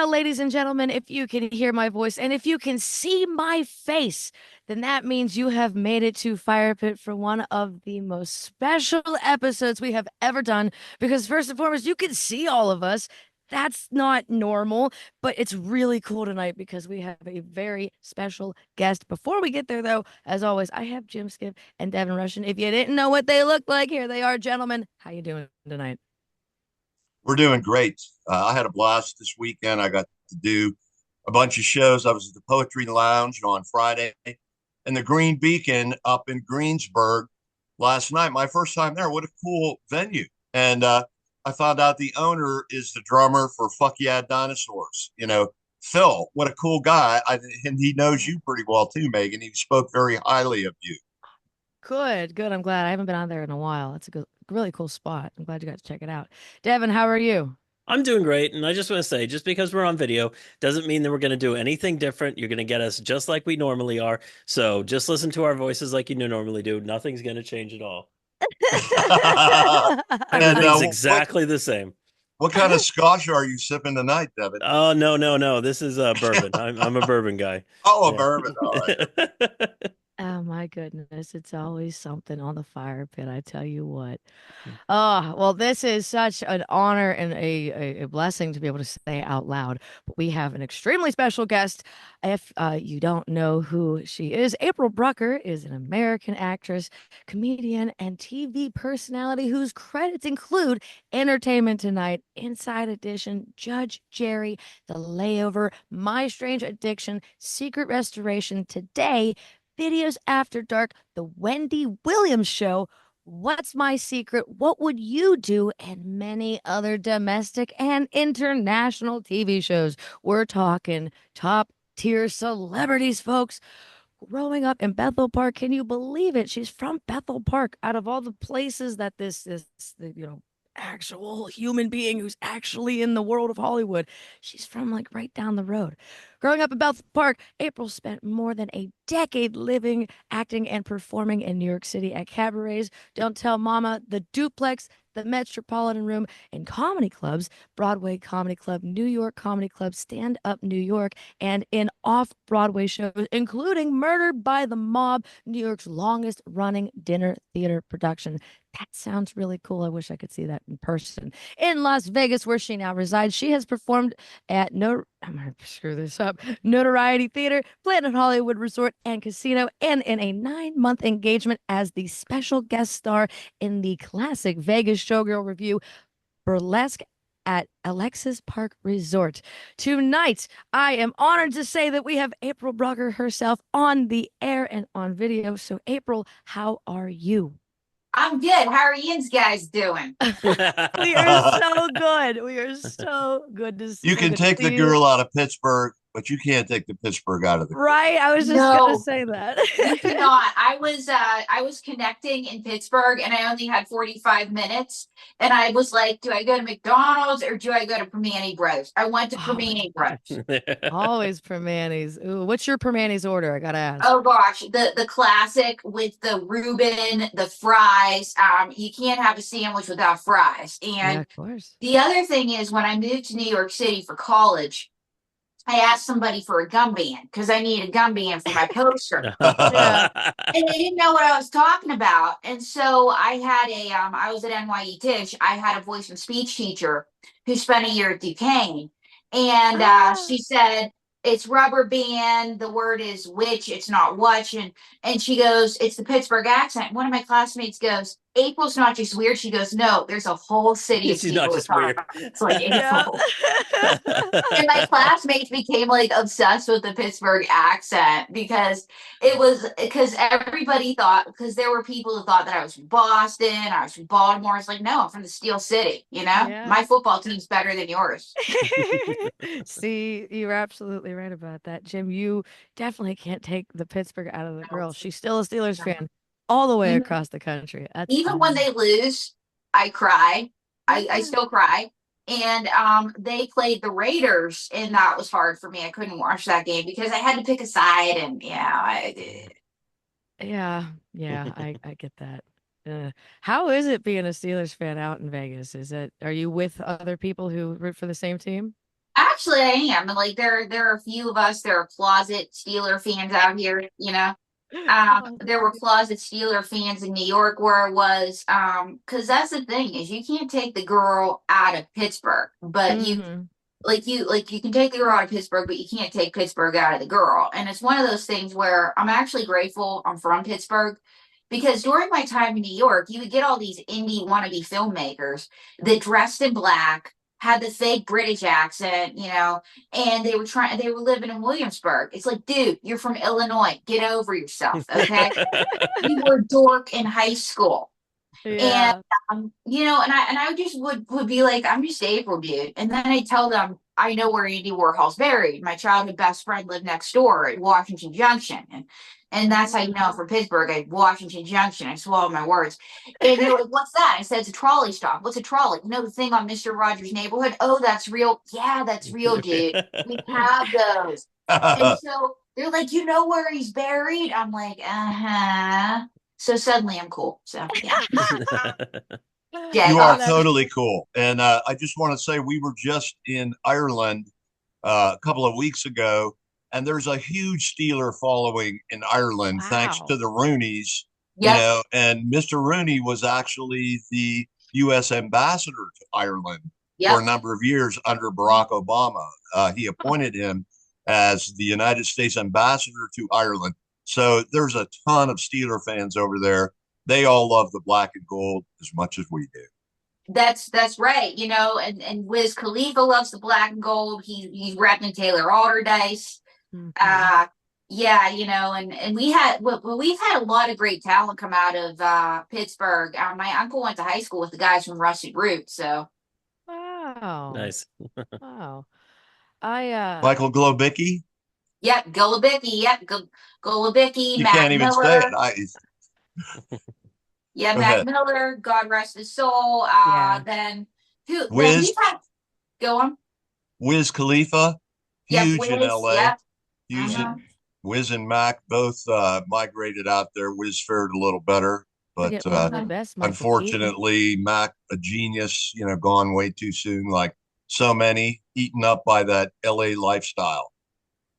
Well, ladies and gentlemen, if you can hear my voice and if you can see my face, then that means you have made it to Fire Pit for one of the most special episodes we have ever done. Because, first and foremost, you can see all of us. That's not normal, but it's really cool tonight because we have a very special guest. Before we get there, though, as always, I have Jim Skip and Devin Russian. If you didn't know what they look like, here they are, gentlemen. How you doing tonight? We're doing great. I had a blast this weekend. I got to do a bunch of shows. I was at the Poetry Lounge on Friday and the Green Beacon up in Greensburg last night. My first time there. What a cool venue. And I found out the owner is the drummer for Fuck Yeah Dinosaurs. Phil, what a cool guy. And he knows you pretty well too, Megan. He spoke very highly of you. Good, good. I'm glad. I haven't been on there in a while. It's a good, really cool spot. I'm glad you got to check it out. Devin, how are you? I'm doing great, and I just want to say, just because we're on video doesn't mean that we're going to do anything different. You're going to get us just like we normally are. So just listen to our voices like you normally do. Nothing's going to change at all. And Everything's what exactly the same. what kind of scotch are you sipping tonight, Devin? Oh, no, no, no. This is bourbon. I'm a bourbon guy. Oh, a Yeah. bourbon. All right. Oh my goodness, it's always something on the fire pit, I tell you what. Oh, well, this is such an honor and a blessing to be able to say out loud. But we have an extremely special guest. If you don't know who she is, April Brucker is an American actress, comedian, and TV personality whose credits include Entertainment Tonight, Inside Edition, Judge Jerry, The Layover, My Strange Addiction, Secret Restoration, Today, Videos After Dark, The Wendy Williams Show, What's My Secret? What Would You Do? And many other domestic and international TV shows. We're talking top tier celebrities, folks. Growing up in Bethel Park, can you believe it? She's from Bethel Park. Out of all the places that this actual human being who's actually in the world of Hollywood, she's from like right down the road. Growing up in Bethel Park, April spent more than a decade living, acting, and performing in New York City at cabarets, Don't Tell Mama, the Duplex, the Metropolitan Room, and comedy clubs, Broadway Comedy Club, New York Comedy Club, Stand Up New York, and in off-Broadway shows, including Murdered by the Mob, New York's longest running dinner theater production. That sounds really cool. I wish I could see that in person. In Las Vegas, where she now resides, she has performed at I'm gonna screw this up. Notoriety Theater, Planet Hollywood Resort and Casino, and in a 9-month engagement as the special guest star in the classic Vegas Showgirl Review, Burlesque at Alexis Park Resort. Tonight, I am honored to say that we have April Brucker herself on the air and on video. So, April, how are you? I'm good. How are you guys doing? We are so good. We are so good to You so can good to take the see you. girl out of Pittsburgh, but you can't take the Pittsburgh out of the girl. Right? I was just gonna No, say that. you cannot. I was connecting in Pittsburgh and I only had 45 minutes. And I was like, do I go to McDonald's or do I go to Permane Bros? I went to Always, Permane Bros. always Permanis. Ooh, what's your Permanis order? I gotta ask. Oh gosh, the classic with the Reuben, the fries. You can't have a sandwich without fries. Yeah, And of course. the other thing is when I moved to New York City for college, I asked somebody for a gum band because I need a gum band for my poster. Yeah. And they didn't know what I was talking about. And so I was at NYU Tisch. I had a voice and speech teacher who spent a year at Duquesne. And Ah. she said, it's rubber band. The word is which, it's not what. And she goes, it's the Pittsburgh accent. One of my classmates goes, April's not just weird. She goes, no, there's a whole city of She's not people who just talk weird. it's like Yeah. April. And my classmates became like obsessed with the Pittsburgh accent because everybody thought because there were people who thought that I was from Boston, I was from Baltimore. It's like, no, I'm from the Steel City, Yeah. My football team's better than yours. See, you're absolutely right about that, Jim. You definitely can't take the Pittsburgh out of the grill. She's still a Steelers fan all the way You know, across the country. That's even when they lose, I cry. I yeah. still cry. And they played the Raiders, and that was hard for me. I couldn't watch that game because I had to pick a side, and I did. Yeah, yeah, I get that. How is it being a Steelers fan out in Vegas? Are you with other people who root for the same team? Actually, I am. Like there are a few of us. There are closet Steeler fans out here. Oh, There were closet Steeler fans in New York where it was. Because that's the thing is you can't take the girl out of Pittsburgh, but mm-hmm. you can take the girl out of Pittsburgh, but you can't take Pittsburgh out of the girl. And it's one of those things where I'm actually grateful I'm from Pittsburgh because during my time in New York, you would get all these indie wannabe filmmakers that dressed in black, had the fake British accent, and they were living in Williamsburg. It's like, dude, you're from Illinois. Get over yourself, okay? You were a dork in high school. And Yeah. and I just would be like, I'm just April, dude. And then I tell them I know where Andy Warhol's buried. My childhood best friend lived next door at Washington Junction. And that's how you know I'm from Pittsburgh, at Washington Junction. I swallowed my words. And they're like, what's that? I said, it's a trolley stop. What's a trolley? You know the thing on Mr. Rogers' Neighborhood? Oh, that's real. Yeah, that's real, dude. We have those. And so they're like, you know where he's buried? I'm like, uh-huh. So suddenly I'm cool. So yeah. You are Oh, that's totally cool. And I just want to say we were just in Ireland a couple of weeks ago, and there's a huge Steeler following in Ireland thanks wow. to the Roonies, Yep. and Mr. Rooney was actually the U.S. ambassador to Ireland for Yep. a number of years under Barack Obama. He appointed him as the United States ambassador to Ireland. So there's a ton of Steeler fans over there. They all love the black and gold as much as we do. That's right. And Wiz Khalifa loves the black and gold. He's repping Taylor Alderdice. Mm-hmm. Uh yeah, and we've had a lot of great talent come out of Pittsburgh. My uncle went to high school with the guys from Rusted Root, so Wow. Nice. Wow. I Michael Globicki, yep, Golubicki, Golubicki, you Mac can't even say it. Miller. Yeah, Go Mac ahead. Miller, God rest his soul. yeah. Then Wiz, we've had go on. Wiz Khalifa, Yep, huge in Wiz, LA. yep. Huge. Uh-huh. Wiz and Mac both migrated out there. Wiz fared a little better, but Forget one of the best, Michael Keaton. unfortunately, Mac, a genius, gone way too soon, like so many, eaten up by that LA lifestyle.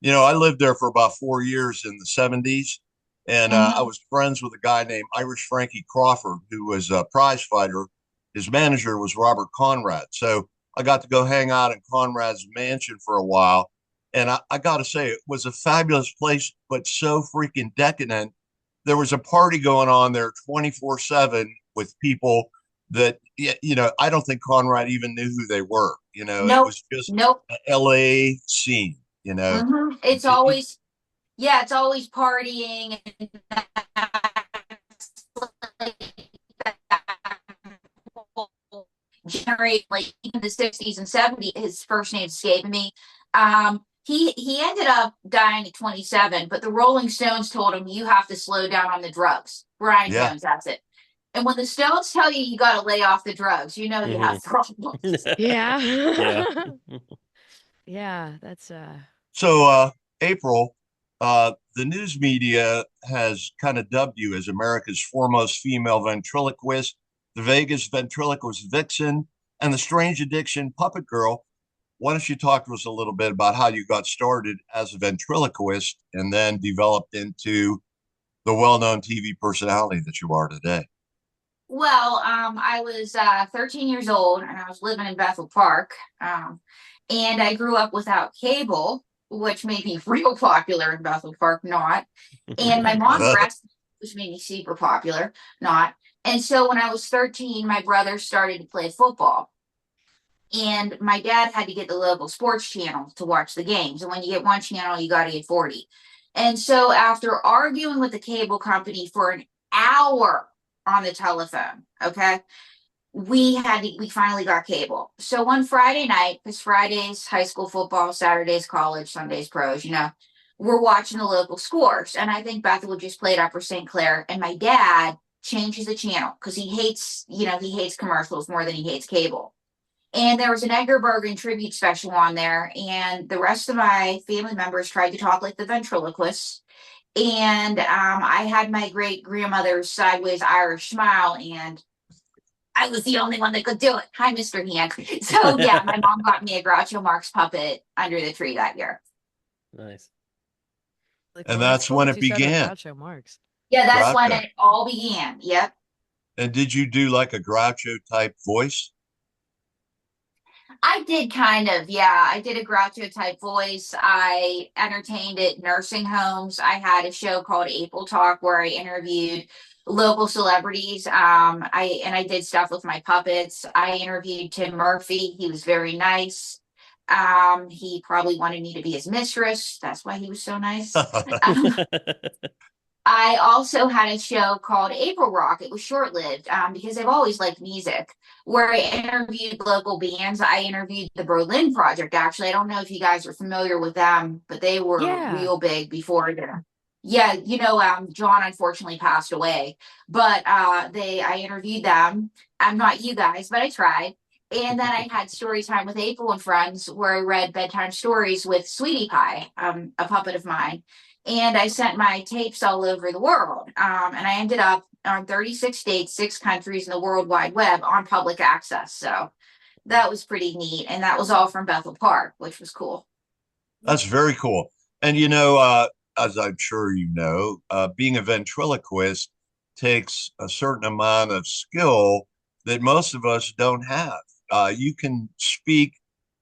I lived there for about 4 years in the 70s, and I Mhm. was friends with a guy named Irish Frankie Crawford, who was a prize fighter. His manager was Robert Conrad. So I got to go hang out in Conrad's mansion for a while. And I got to say, it was a fabulous place, but so freaking decadent. There was a party going on there 24/7 with people that, I don't think Conrad even knew who they were. It Nope. was just Nope. an LA scene, you know. It's always, yeah, it's always partying and generate like even the 60s and 70s. His first name escaped me. He ended up dying at 27, but the Rolling Stones told him you have to slow down on the drugs. Brian Yeah. Jones, that's it. And when the Stones tell you you got to lay off the drugs, you know you have problems. Yeah. Yeah. Yeah, that's So, April, the news media has kind of dubbed you as America's foremost female ventriloquist, the Vegas ventriloquist vixen, and the strange addiction puppet girl. Why don't you talk to us a little bit about how you got started as a ventriloquist and then developed into the well-known TV personality that you are today? Well, I was 13 years old and I was living in Bethel Park. And I grew up without cable, which made me real popular in Bethel Park, not. And my mom breastfed, which made me super popular, not. And so when I was 13, my brother started to play football. And my dad had to get the local sports channel to watch the games. And when you get one channel, you got to get 40. And so after arguing with the cable company for an hour on the telephone, okay, we finally got cable. So one Friday night, because Fridays high school football, Saturdays college, Sundays pros, we're watching the local scores. And I think Bethel just played Upper St. Clair. And my dad changes the channel because he hates commercials more than he hates cable. And there was an Edgar Bergen tribute special on there, and the rest of my family members tried to talk like the ventriloquists. And I had my great grandmother's sideways Irish smile, and I was the only one that could do it. Hi, Mr. Hand. So yeah, my mom got me a Groucho Marx puppet under the tree that year. Nice. Really And cool. That's that's cool when that it you said a began. Groucho Marx. Yeah, that's when Groucho. it all began. Yep. And did you do like a Groucho type voice? I did kind of, yeah. I did a Groucho type voice. I entertained at nursing homes. I had a show called April Talk where I interviewed local celebrities. I did stuff with my puppets. I interviewed Tim Murphy. He was very nice. He probably wanted me to be his mistress. That's why he was so nice. I also had a show called April Rock. It was short-lived because I've always liked music, where I interviewed local bands. I interviewed the Berlin Project, actually. I don't know if you guys are familiar with them, but they were Yeah. real big before them. Yeah, John unfortunately passed away, but I interviewed them. I'm not you guys, but I tried. And then I had story time with April and friends where I read bedtime stories with Sweetie Pie, a puppet of mine, and I sent my tapes all over the world. And I ended up on 36 states, 6 countries in the World Wide Web on public access. So that was pretty neat. And that was all from Bethel Park, which was cool. That's very cool. And as I'm sure you know, being a ventriloquist takes a certain amount of skill that most of us don't have. You can speak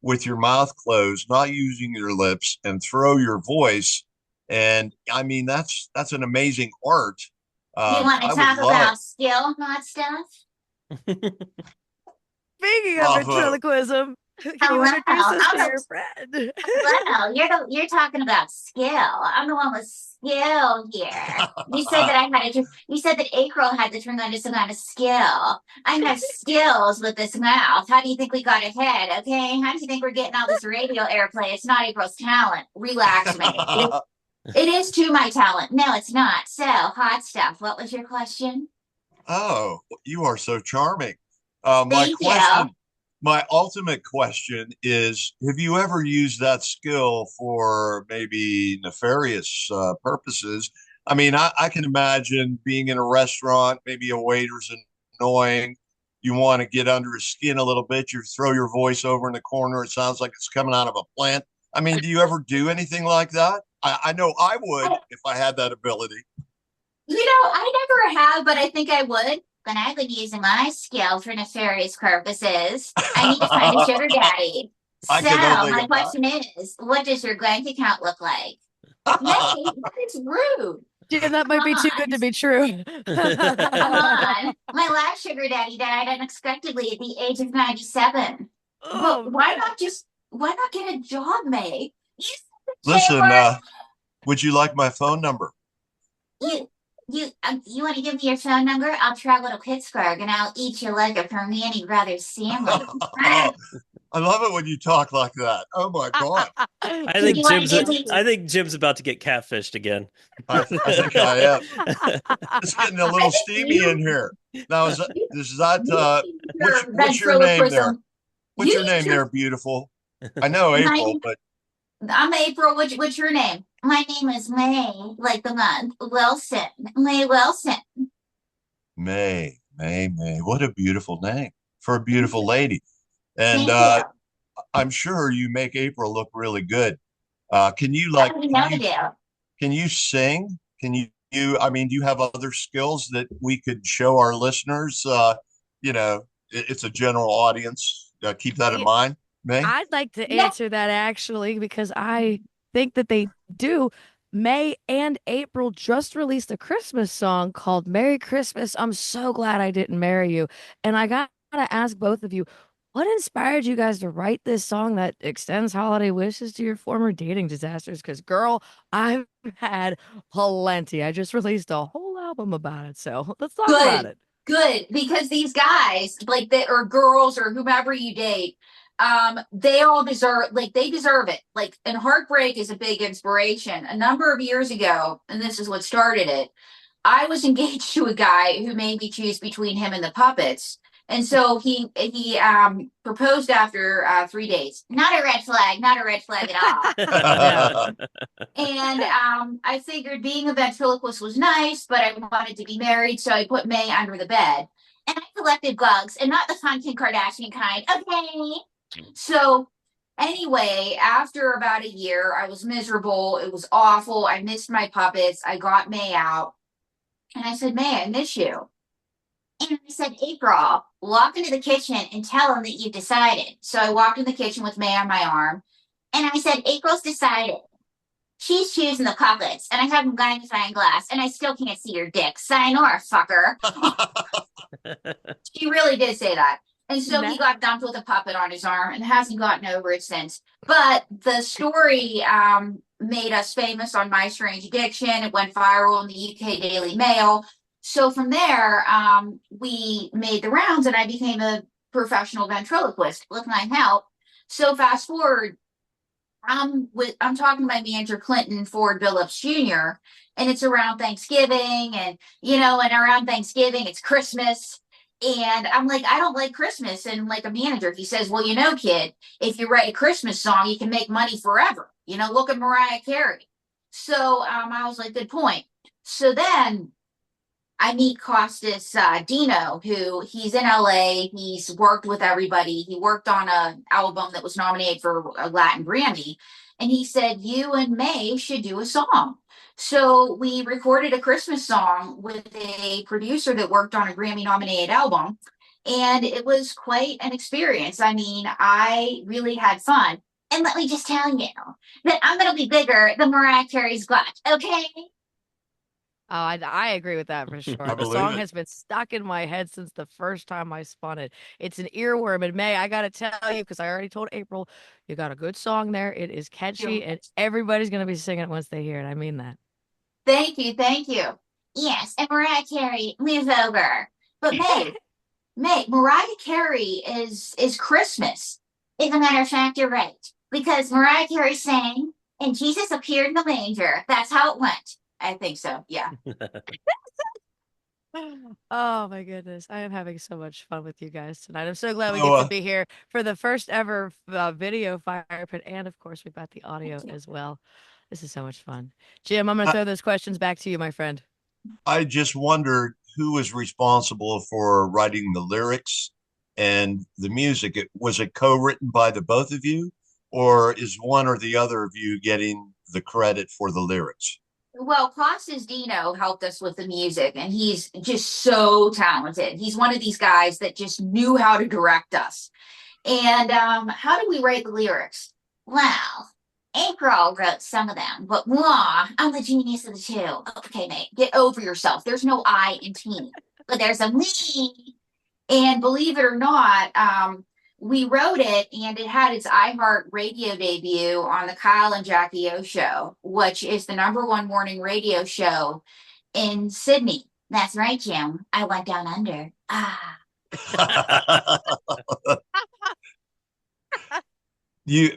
with your mouth closed, not using your lips, and throw your voice. And I mean, that's an amazing art. You want to I would talk love. about skill, hot stuff? Speaking of Bravo. ventriloquism, can Oh, you wow. introduce us to I'm your friend? Wow, you're talking about skill. I'm the one with skill here. You said that you said that April had to turn on to some kind of skill. I have skills with this mouth. How do you think we got ahead? Okay, how do you think we're getting all this radio airplay? It's not April's talent. Relax, mate. It is to my talent. No, it's not. So, hot stuff. What was your question? Oh, you are so charming. Thank you. My ultimate question is, have you ever used that skill for maybe nefarious purposes? I mean, I can imagine being in a restaurant, maybe a waiter's annoying. You want to get under his skin a little bit. You throw your voice over in the corner. It sounds like it's coming out of a plant. I mean, do you ever do anything like that? I know I would if I had that ability. I never have, but I think I would. But I've been using my skill for nefarious purposes. I need to find a sugar daddy. I So can only my imagine. question is, what does your bank account look like? Hey, that is rude. Jim, that might Come be too good on. to be true. Come on. My last sugar daddy died unexpectedly at the age of 97. Oh, But man. why not get a job, May? You Listen, Chandler, would you like my phone number? you want to give me your phone number? I'll travel to Pittsburgh and I'll eat your leg of her Manny Brothers sandwich. I love it when you talk like that. Oh my God. I You think want to Jim's give me? I think Jim's about to get catfished again. I think I am. It's getting a I little think steamy in here. Now, is that you what's your name there? ventriloquism. What's You your name need there, beautiful? I know my April, but I'm April. What's your name? My name is May, like the month. Wilson. May Wilson. May. What a beautiful name for a beautiful lady. And Thank you. I'm sure you make April look really good. Can you I didn't know to do. can you sing? I mean, do you have other skills that we could show our listeners? It's a general audience. Keep that in Yeah, mind, May. I'd like to Yeah. answer that actually because I think that they do. May and April just released a Christmas song called Merry Christmas. I'm so glad I didn't marry you. And I gotta ask both of you, what inspired you guys to write this song that extends holiday wishes to your former dating disasters? Because, girl, I've had plenty. I just released a whole album about it. So let's talk about Good. it. Good. Because these guys, like they or girls or whomever you date, they all they deserve it. Like, and heartbreak is a big inspiration. A number of years ago, and this is what started it. I was engaged to a guy who made me choose between him and the puppets. And so he proposed after 3 days. Not a red flag, not a red flag at all. Yeah. And I figured being a ventriloquist was nice, but I wanted to be married, so I put May under the bed. and I collected bugs, and not the fun Kim Kardashian kind. Okay. So anyway, after about a year, I was miserable. It was awful. I missed my puppets. I got May out, and I said, May, I miss you. And I said, April, walk into the kitchen and tell them that you've decided. So I walked in the kitchen with May on my arm, and I said, April's decided. She's choosing the puppets, and I have a magnifying glass, and I still can't see your dick. Sayonara, fucker. She really did say that. And so he got dumped with a puppet on his arm and hasn't gotten over it since. But the story made us famous on My Strange Addiction. It went viral in the UK Daily Mail. So from there, we made the rounds, and I became a professional ventriloquist with my help. So fast forward, I'm talking to my manager Clinton Ford Billups Jr. and it's around Thanksgiving, and around Thanksgiving it's Christmas, and I'm like, I don't like Christmas. And like a manager, he says, well, kid, if you write a Christmas song, you can make money forever. Look at Mariah Carey. So I was like, good point. So then I meet Costas Dino, who he's in LA. He's worked with everybody. He worked on an album that was nominated for a Latin Grammy. And he said, you and May should do a song. So we recorded a Christmas song with a producer that worked on a Grammy nominated album. And it was quite an experience. I mean, I really had fun. And let me just tell you that I'm going to be bigger than Mariah Carey's butt. Okay. Oh, I agree with that for sure. I The believe song it. has been stuck in my head since the first time I spun it. It's an earworm. And May, I got to tell you, because I already told April, you got a good song there. It is catchy, and everybody's going to be singing it once they hear it. I mean that. Thank you, thank you. Yes, and Mariah Carey, move over. But Mariah Carey is Christmas. As a matter of fact, you're right. Because Mariah Carey sang, and Jesus appeared in the manger. That's how it went. I think so, yeah. Oh my goodness. I am having so much fun with you guys tonight. I'm so glad we So, get to be here for the first ever video fire pit. And of course, we've got the audio as well. This is so much fun. Jim, I'm going to I, throw those questions back to you, my friend. I just wondered who was responsible for writing the lyrics and the music. Was it co-written by the both of you, or is one or the other of you getting the credit for the lyrics? Well, Costas Dino helped us with the music, and he's just so talented. He's one of these guys that just knew how to direct us. And how do we write the lyrics? Well, April wrote some of them, but moi, I'm the genius of the two. Okay, mate, get over yourself. There's no I in team, but there's a me. And believe it or not, we wrote it, and it had its iHeart radio debut on the Kyle and Jackie O show, which is the #1 morning radio show in Sydney. That's right, Jim. I went down under. Ah.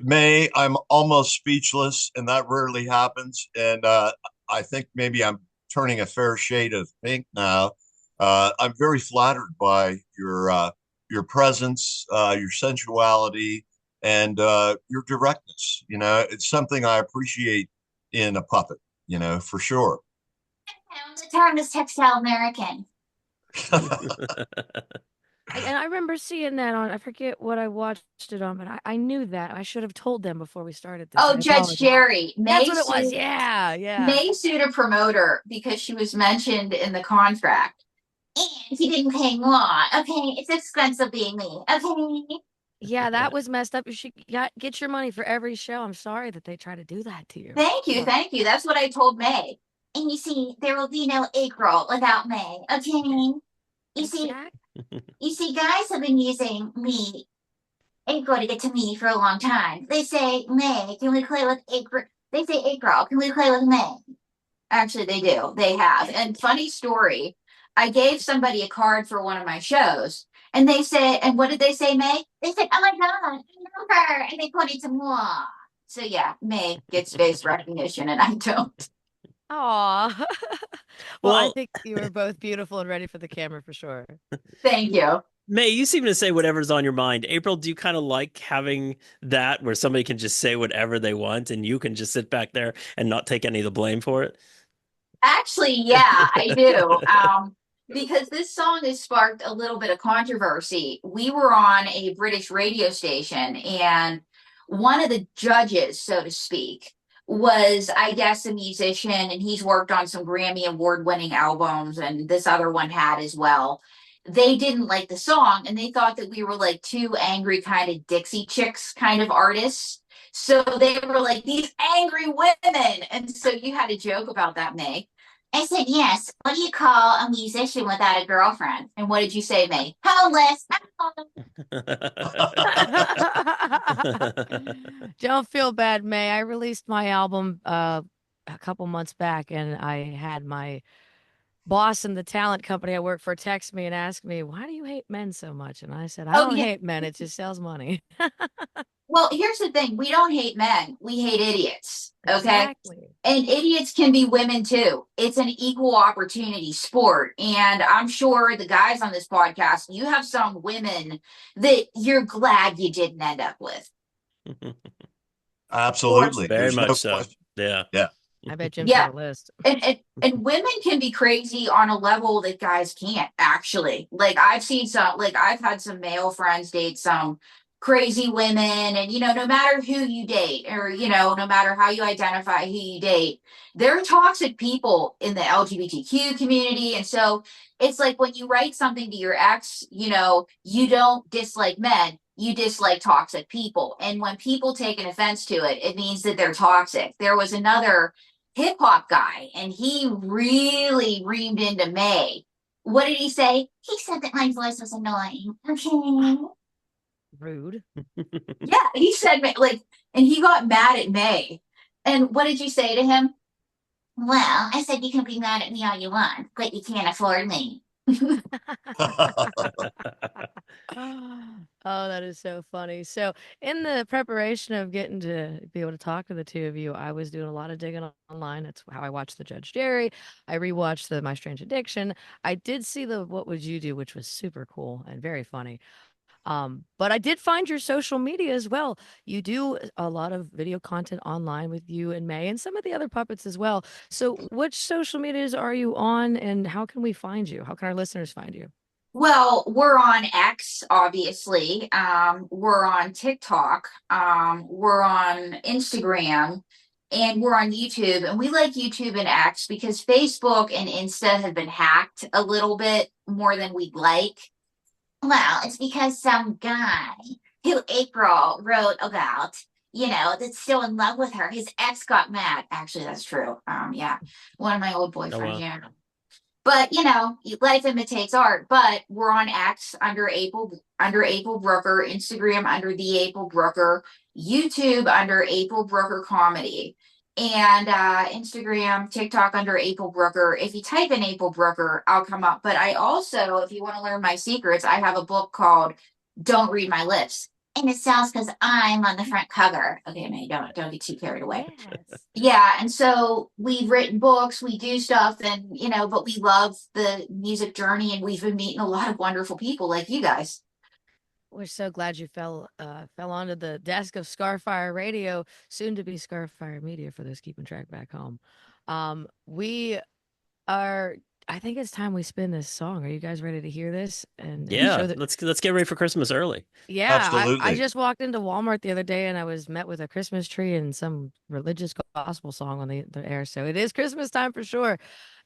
May, I'm almost speechless, and that rarely happens. And I think maybe I'm turning a fair shade of pink now. I'm very flattered by your presence, your sensuality, and your directness. It's something I appreciate in a puppet. For sure. The term is textile American. And I remember seeing that on, I forget what I watched it on, but I knew that. I should have told them before we started this. Oh, Judge Jerry. That's what it was. Yeah, yeah. May sued a promoter because she was mentioned in the contract. And he didn't pay more. Okay, it's expensive being me. Okay. Yeah, that was messed up. You should get your money for every show. I'm sorry that they try to do that to you. Thank you, thank you. That's what I told May. And you see, there will be no April without May. Okay. You see, guys have been using April to get to me for a long time. They say, May, can we play with April? They say, April, can we play with May? Actually, they do. They have. And funny story, I gave somebody a card for one of my shows, and they said, and what did they say, May? They said, oh my God, I know her. And they pointed to moi. So yeah, May gets face recognition, and I don't. Aw. Well, I think you were both beautiful and ready for the camera for sure. Thank you. May, you seem to say whatever's on your mind. April, do you kind of like having that where somebody can just say whatever they want and you can just sit back there and not take any of the blame for it? Actually, yeah, I do. because this song has sparked a little bit of controversy. We were on a British radio station, and one of the judges, so to speak, was, I guess, a musician, and he's worked on some Grammy award winning albums, and this other one had as well. They didn't like the song, and they thought that we were like two angry kind of Dixie Chicks kind of artists. So they were like, these angry women. And so you had a joke about that, May. I said, yes. What do you call a musician without a girlfriend? And what did you say, May? Homeless. Don't feel bad, May. I released my album a couple months back, and I had my boss in the talent company I work for text me and ask me, "Why do you hate men so much?" And I said, "I Oh, don't yeah. hate men. It just sells money." Well, here's the thing. We don't hate men. We hate idiots. Okay. Exactly. And idiots can be women too. It's an equal opportunity sport. And I'm sure the guys on this podcast, you have some women that you're glad you didn't end up with. Absolutely. Very There's much no so. question. Yeah. Yeah. I bet Jim's Yeah. got a list. And women can be crazy on a level that guys can't, actually. Like I've seen some, like I've had some male friends date some crazy women, and no matter who you date, or no matter how you identify who you date, there are toxic people in the LGBTQ community. And so it's like when you write something to your ex, you don't dislike men, you dislike toxic people. And when people take an offense to it, it means that they're toxic. There was another hip hop guy, and he really reamed into May. What did he say? He said that my voice was annoying. Okay. Rude. Yeah, he said like, and he got mad at May. And what did you say to him? Well, I said you can be mad at me all you want, but you can't afford me. Oh, that is so funny. So, in the preparation of getting to be able to talk to the two of you, I was doing a lot of digging online. That's how I watched the Judge Jerry. I rewatched the My Strange Addiction. I did see the What Would You Do, which was super cool and very funny. But I did find your social media as well. You do a lot of video content online with you and May and some of the other puppets as well. So, which social medias are you on, and how can we find you? How can our listeners find you? Well, we're on X, obviously. We're on TikTok. We're on Instagram, and we're on YouTube. And we like YouTube and X because Facebook and Insta have been hacked a little bit more than we'd like. Well, it's because some guy who April wrote about, that's still in love with her. His ex got mad. Actually, that's true. Yeah, one of my old Oh, boyfriends. wow. Yeah. But life imitates art. But we're on X under April Brucker, Instagram under the April Brucker, YouTube under April Brucker Comedy, and Instagram, TikTok under April Brucker. If you type in April Brucker, I'll come up. But I also, if you want to learn my secrets, I have a book called "Don't Read My Lips." And it sells because I'm on the front cover. Okay, man, don't get too carried away. Yes. Yeah, and so we've written books, we do stuff, and but we love the music journey, and we've been meeting a lot of wonderful people like you guys. We're so glad you fell onto the desk of ScarFire Radio, soon to be ScarFire Media for those keeping track back home. We are. I think it's time we spin this song. Are you guys ready to hear this and Yeah. show that? Let's get ready for Christmas early. Yeah, I Absolutely. just walked into Walmart the other day and I was met with a Christmas tree and some religious gospel song on the air. So it is Christmas time for sure.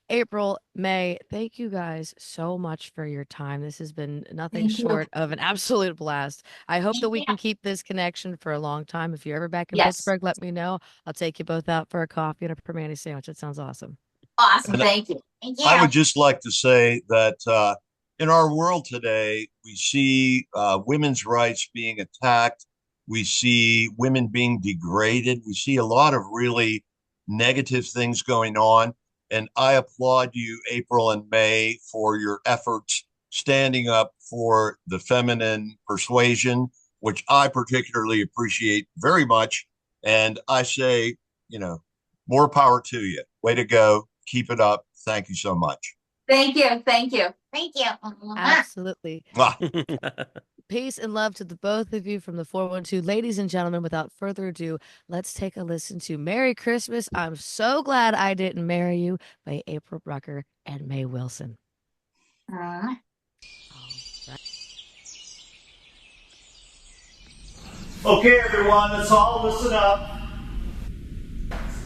April, May, thank you guys so much for your time. This has been nothing Thank you. short of an absolute blast. I hope that we Yeah. can keep this connection for a long time. If you're ever back in Yes. Pittsburgh, let me know. I'll take you both out for a coffee and a permani sandwich. That sounds awesome. Awesome. And Thank you. Thank you. I would just like to say that in our world today, we see women's rights being attacked. We see women being degraded. We see a lot of really negative things going on. And I applaud you, April and May, for your efforts standing up for the feminine persuasion, which I particularly appreciate very much. And I say, more power to you. Way to go. Keep it up. Thank you so much. Thank you. Thank you. Thank you. Absolutely. Mwah. Peace and love to the both of you from the 412. Ladies and gentlemen, without further ado, let's take a listen to Merry Christmas. I'm so glad I didn't marry you by April Brucker and May Wilson. Mm. Okay, everyone, let's all listen up.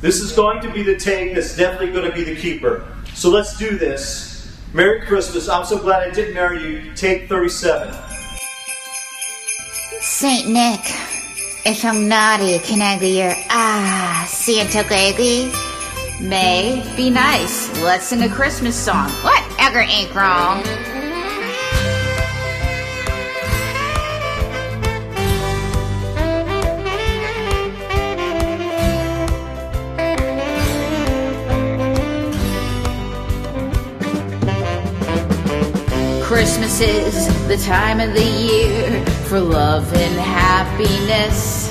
This is going to be the take that's definitely going to be the keeper. So let's do this. Merry Christmas. I'm so glad I did marry you. Take 37. Saint Nick, if I'm naughty, can I be your Santa baby? May, be nice. Let's sing a Christmas song. Whatever ain't wrong. Christmas is the time of the year for love and happiness.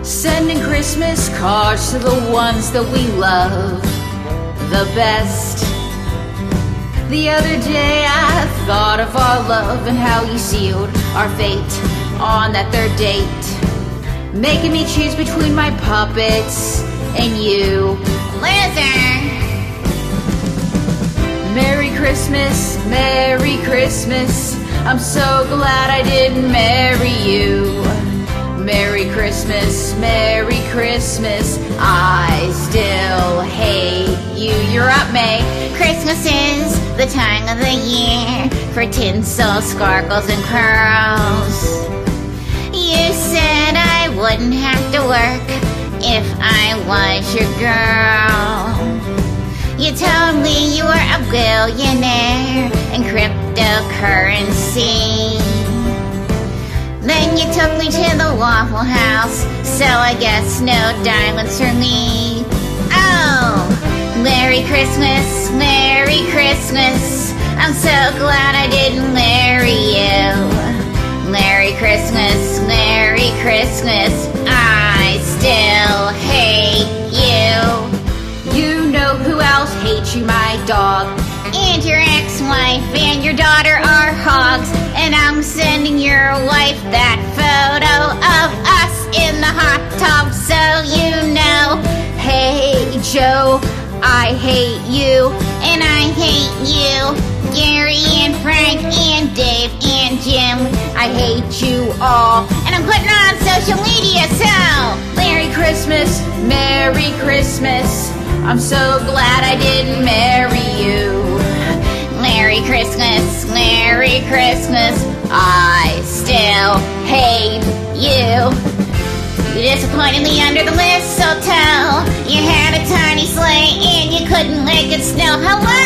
Sending Christmas cards to the ones that we love the best. The other day I thought of our love and how you sealed our fate on that third date, making me choose between my puppets and you. Loser! Merry Christmas, Merry Christmas. I'm so glad I didn't marry you. Merry Christmas, Merry Christmas. I still hate you. You're up, May. Christmas is the time of the year for tinsel, sparkles, and pearls. You said I wouldn't have to work if I was your girl. You told me you were a billionaire in cryptocurrency. Then you took me to the Waffle House, so I guess no diamonds for me. Oh, Merry Christmas, Merry Christmas. I'm so glad I didn't marry you. Merry Christmas, Merry Christmas. I still hate you. You know who else hates you, my dog. And your ex-wife and your daughter are hogs. And I'm sending your wife that photo of us in the hot tub, so you know. Hey, Joe, I hate you. And I hate you, Gary and Frank and Dave and Jim. I hate you all. And I'm putting it on social media, so Merry Christmas, Merry Christmas. I'm so glad I didn't marry you. Merry Christmas, Merry Christmas. I still hate you. You disappointed me under the mistletoe. You had a tiny sleigh and you couldn't make it snow. Hello!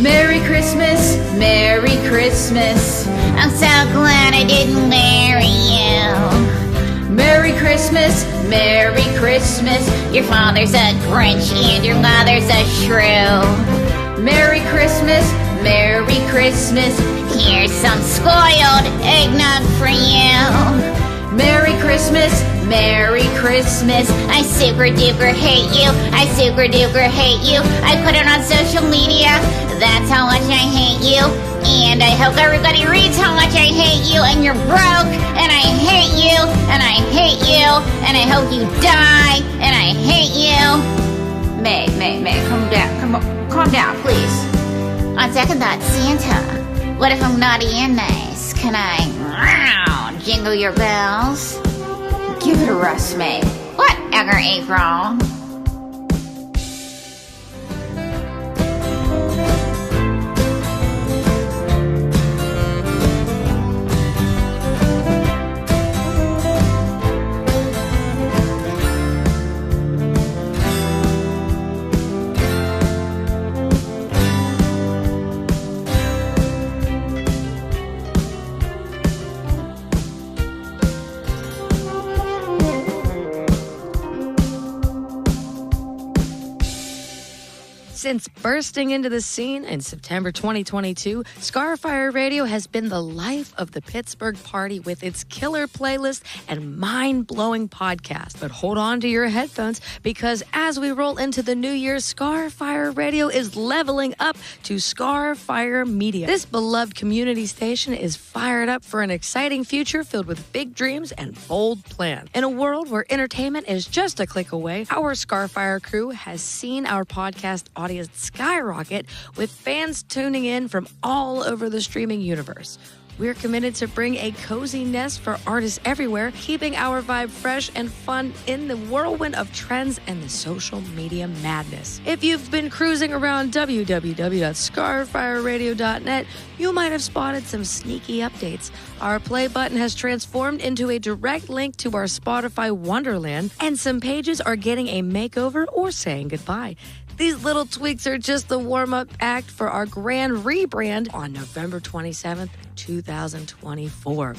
Merry Christmas, Merry Christmas. I'm so glad I didn't marry you. Merry Christmas, Merry Christmas. Your father's a Grinch and your mother's a shrew. Merry Christmas, Merry Christmas. Here's some spoiled eggnog for you. Merry Christmas, Merry Christmas. I super duper hate you. I super duper hate you. I put it on social media. That's how much I hate you. And I hope everybody reads how much I hate you. And you're broke. And I hate you. And I hate you. And I hope you die. And I hate you. May, calm down. Calm down, please. On second thought, Santa, what if I'm naughty and nice? Can I jingle your bells? Give it a rest, May. Whatever, April. Since bursting into the scene in September 2022, ScarFire Radio has been the life of the Pittsburgh party with its killer playlist and mind-blowing podcast. But hold on to your headphones, because as we roll into the new year, ScarFire Radio is leveling up to ScarFire Media. This beloved community station is fired up for an exciting future filled with big dreams and bold plans. In a world where entertainment is just a click away, our ScarFire crew has seen our podcast audience skyrocket, with fans tuning in from all over the streaming universe. We're committed to bring a cozy nest for artists everywhere, keeping our vibe fresh and fun in the whirlwind of trends and the social media madness. If you've been cruising around www.scarfireradio.net, you might have spotted some sneaky updates. Our play button has transformed into a direct link to our Spotify Wonderland, and some pages are getting a makeover or saying goodbye. These little tweaks are just the warm-up act for our grand rebrand on November 27th, 2024.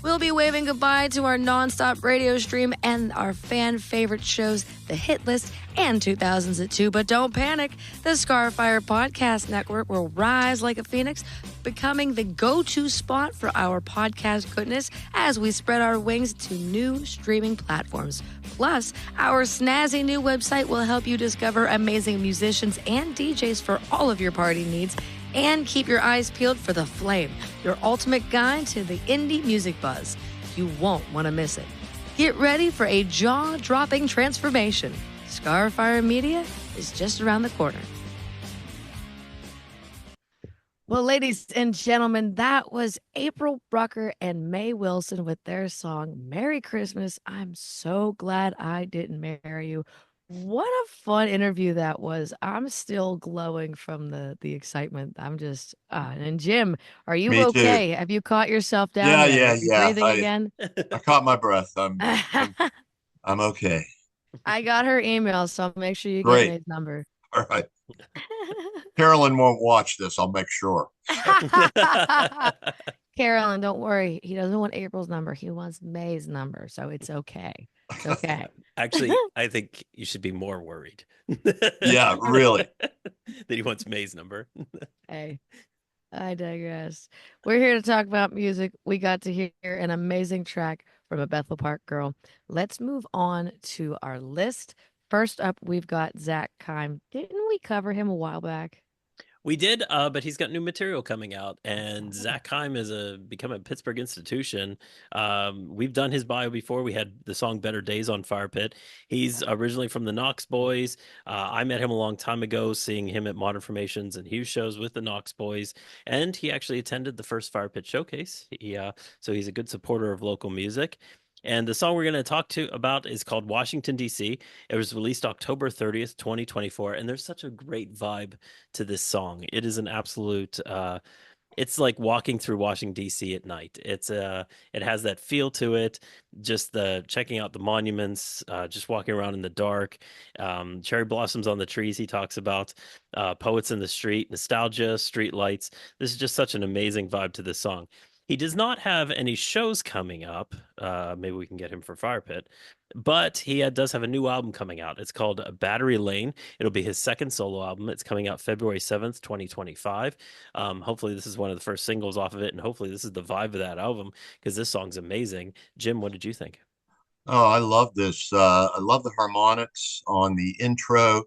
We'll be waving goodbye to our nonstop radio stream and our fan-favorite shows, The Hit List and 2000s at 2. But don't panic. The ScarFire Podcast Network will rise like a phoenix, becoming the go-to spot for our podcast goodness as we spread our wings to new streaming platforms. Plus, our snazzy new website will help you discover amazing musicians and DJs for all of your party needs. And keep your eyes peeled for The Flame, your ultimate guide to the indie music buzz. You won't want to miss it. Get ready for a jaw-dropping transformation. ScarFire Media is just around the corner. Well, ladies and gentlemen, that was April Brucker and May Wilson with their song, Merry Christmas. I'm so glad I didn't marry you. What a fun interview that was. I'm still glowing from the excitement. I'm just, and Jim, are you Me okay? too. Have you caught yourself down Yeah, yet? yeah, Are you yeah. breathing again? I caught my breath. I'm okay. I got her email, so I'll make sure you get Great. May's number. All right. Carolyn won't watch this. I'll make sure. Carolyn, don't worry. He doesn't want April's number. He wants May's number, so it's okay. It's okay. Actually, I think you should be more worried. Yeah, really. That he wants May's number. Hey, I digress. We're here to talk about music. We got to hear an amazing track from a Bethel Park girl. Let's move on to our list. First up, we've got Zach Keim. Didn't we cover him a while back? We did, but he's got new material coming out, and Zach Keim is become a Pittsburgh institution. We've done his bio before. We had the song "Better Days" on FirePitt. He's originally from the Knox Boys. I met him a long time ago, seeing him at Modern Formations and Hughes shows with the Knox Boys, and he actually attended the first FirePitt showcase. So he's a good supporter of local music. And the song we're going to talk about is called Washington, D.C. It was released October 30th, 2024. And there's such a great vibe to this song. It is an absolute, it's like walking through Washington, D.C. at night. It has that feel to it. Just checking out the monuments, just walking around in the dark, cherry blossoms on the trees he talks about, poets in the street, nostalgia, street lights. This is just such an amazing vibe to this song. He does not have any shows coming up. Maybe we can get him for FirePitt. But he does have a new album coming out. It's called Battery Lane. It'll be his second solo album. It's coming out February 7th, 2025. Hopefully this is one of the first singles off of it, and hopefully this is the vibe of that album, because this song's amazing. Jim, what did you think? Oh, I love this. I love the harmonics on the intro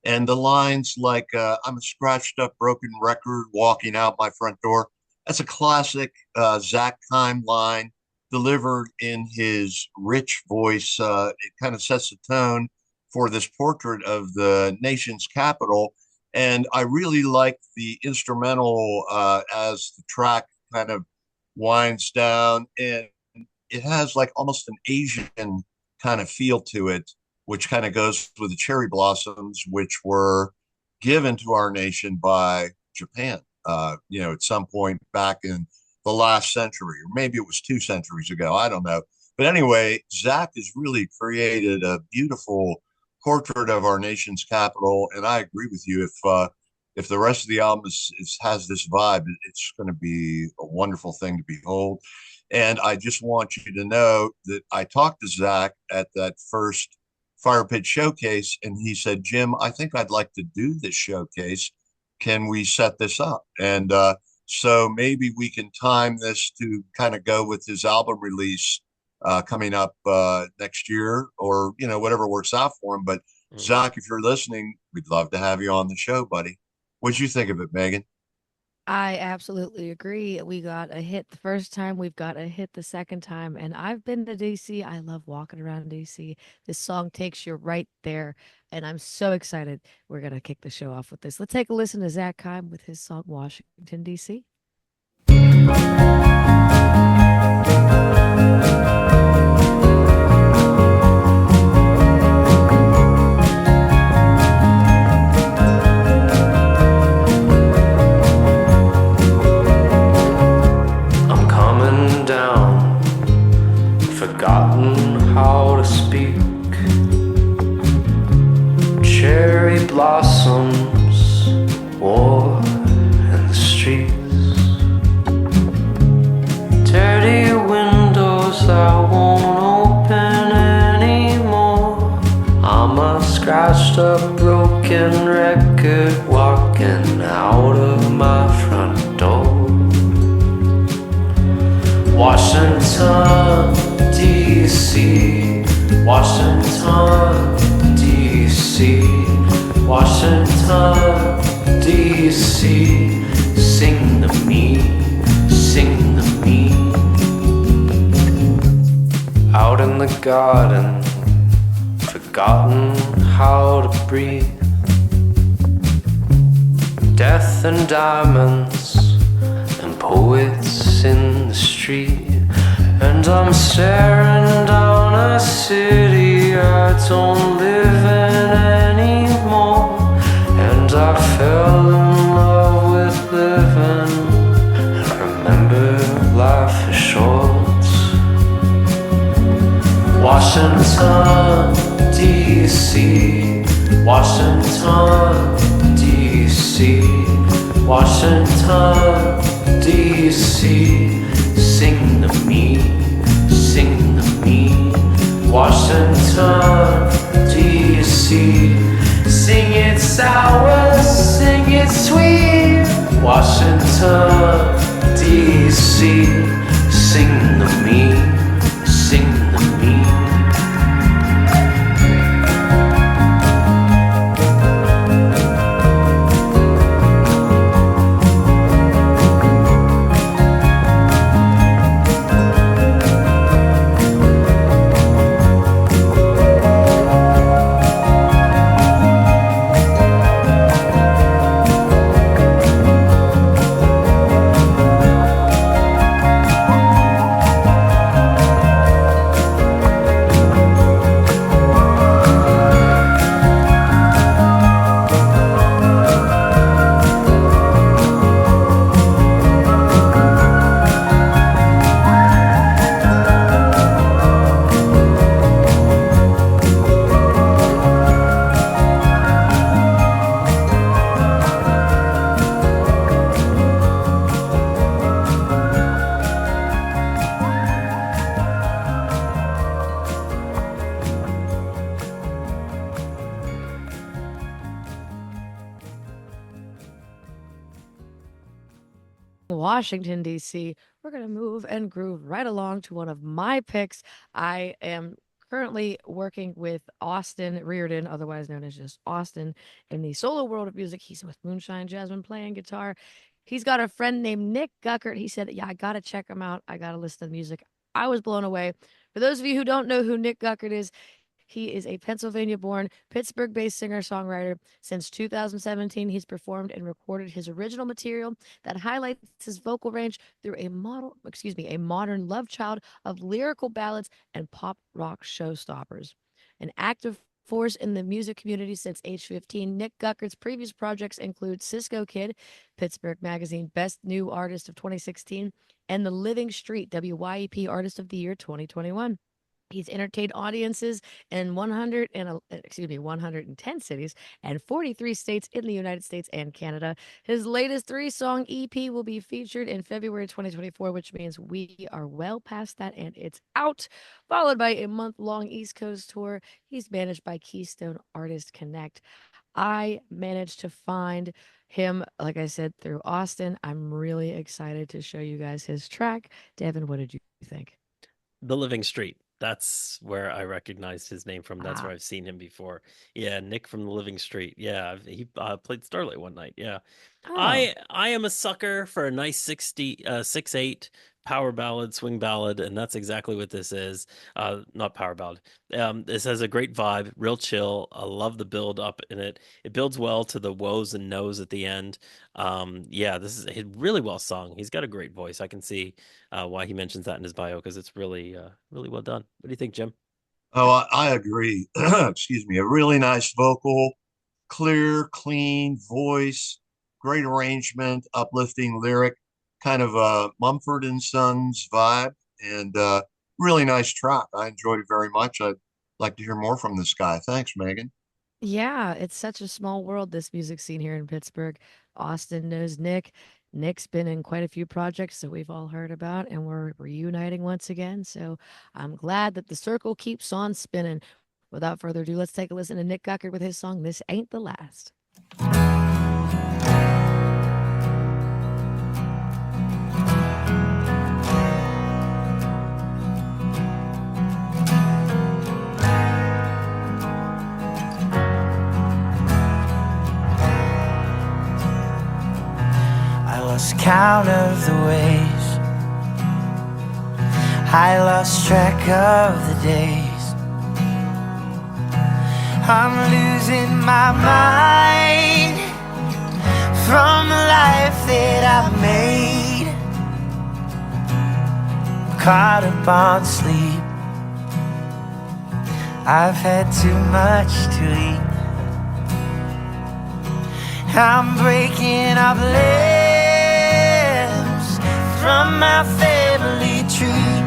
and the lines like, I'm a scratched up, broken record walking out my front door. That's a classic Zach Keim line delivered in his rich voice. It kind of sets the tone for this portrait of the nation's capital. And I really like the instrumental as the track kind of winds down. And it has like almost an Asian kind of feel to it, which kind of goes with the cherry blossoms, which were given to our nation by Japan. At some point back in the last century, or maybe it was 2 centuries ago. I don't know. But anyway, Zach has really created a beautiful portrait of our nation's capital. And I agree with you. If the rest of the album has this vibe, it's going to be a wonderful thing to behold. And I just want you to know that I talked to Zach at that first FirePitt showcase, and he said, Jim, I think I'd like to do this showcase. Can we set this up? And so maybe we can time this to kind of go with his album release coming up next year, or whatever works out for him. But Zach, if you're listening, we'd love to have you on the show, buddy. What'd you think of it, Megan? I absolutely agree. We got a hit the first time, we've got a hit the second time, and I've been to DC. I love walking around DC. This song takes you right there, and I'm so excited. We're gonna kick the show off with this. Let's take a listen to Zach Keim with his song Washington, DC. Forgotten how to speak. Cherry blossoms, war in the streets. Dirty windows that won't open anymore. I'm a scratched up, broken record walking out of my front door. Washington, D.C., Washington, D.C., Washington, D.C., sing to me, sing to me. Out in the garden, forgotten how to breathe. Death and diamonds and poets in the street. And I'm staring down a city I don't live in anymore. And I fell in love with living. And remember life is short. Washington, D.C., Washington, D.C., Washington, D.C., sing to me, sing to me. Washington, D.C., sing it sour, sing it sweet. Washington, D.C., sing to me, sing to me. Washington, D.C., we're going to move and groove right along to one of my picks. I am currently working with Austin Reardon, otherwise known as just Austin, in the solo world of music. He's with Moonshine Jasmine playing guitar. He's got a friend named Nick Guckert. He said, yeah, I got to check him out. I got to listen to the music. I was blown away. For those of you who don't know who Nick Guckert is, he is a Pennsylvania-born, Pittsburgh-based singer-songwriter. Since 2017, he's performed and recorded his original material that highlights his vocal range through a modern love child of lyrical ballads and pop rock showstoppers. An active force in the music community since age 15, Nick Guckert's previous projects include Cisco Kid, Pittsburgh Magazine Best New Artist of 2016, and The Living Street, WYEP Artist of the Year 2021. He's entertained audiences in 110 cities and 43 states in the United States and Canada. His latest 3-song EP will be featured in February 2024, which means we are well past that and it's out, followed by a month-long East Coast tour. He's managed by Keystone Artist Connect. I managed to find him, like I said, through Austin. I'm really excited to show you guys his track. Devin, what did you think? The Living Street. That's where I recognized his name from. That's where I've seen him before. Yeah, Nick from the Living Street. Yeah, he played Starlight one night. Yeah, Oh. I am a sucker for a nice 6/8 power ballad, swing ballad, and that's exactly what this is. Not power ballad. This has a great vibe, real chill. I love the build up in it. It builds well to the woes and no's at the end. Yeah, this is really well sung. He's got a great voice. I can see why he mentions that in his bio because it's really really well done. What do you think, Jim? Oh, I agree. Excuse me. A really nice vocal, clear, clean voice, great arrangement, uplifting lyric, kind of a Mumford and Sons vibe, and really nice track. I enjoyed it very much. I'd like to hear more from this guy. Thanks, Megan. Yeah, it's such a small world, this music scene here in Pittsburgh. Austin knows Nick. Nick's been in quite a few projects that we've all heard about, and we're reuniting once again. So I'm glad that the circle keeps on spinning. Without further ado, let's take a listen to Nick Guckert with his song, This Ain't the Last. Lost count of the ways, I lost track of the days. I'm losing my mind from the life that I made. Caught up on sleep, I've had too much to eat. I'm breaking up limbs from my family tree,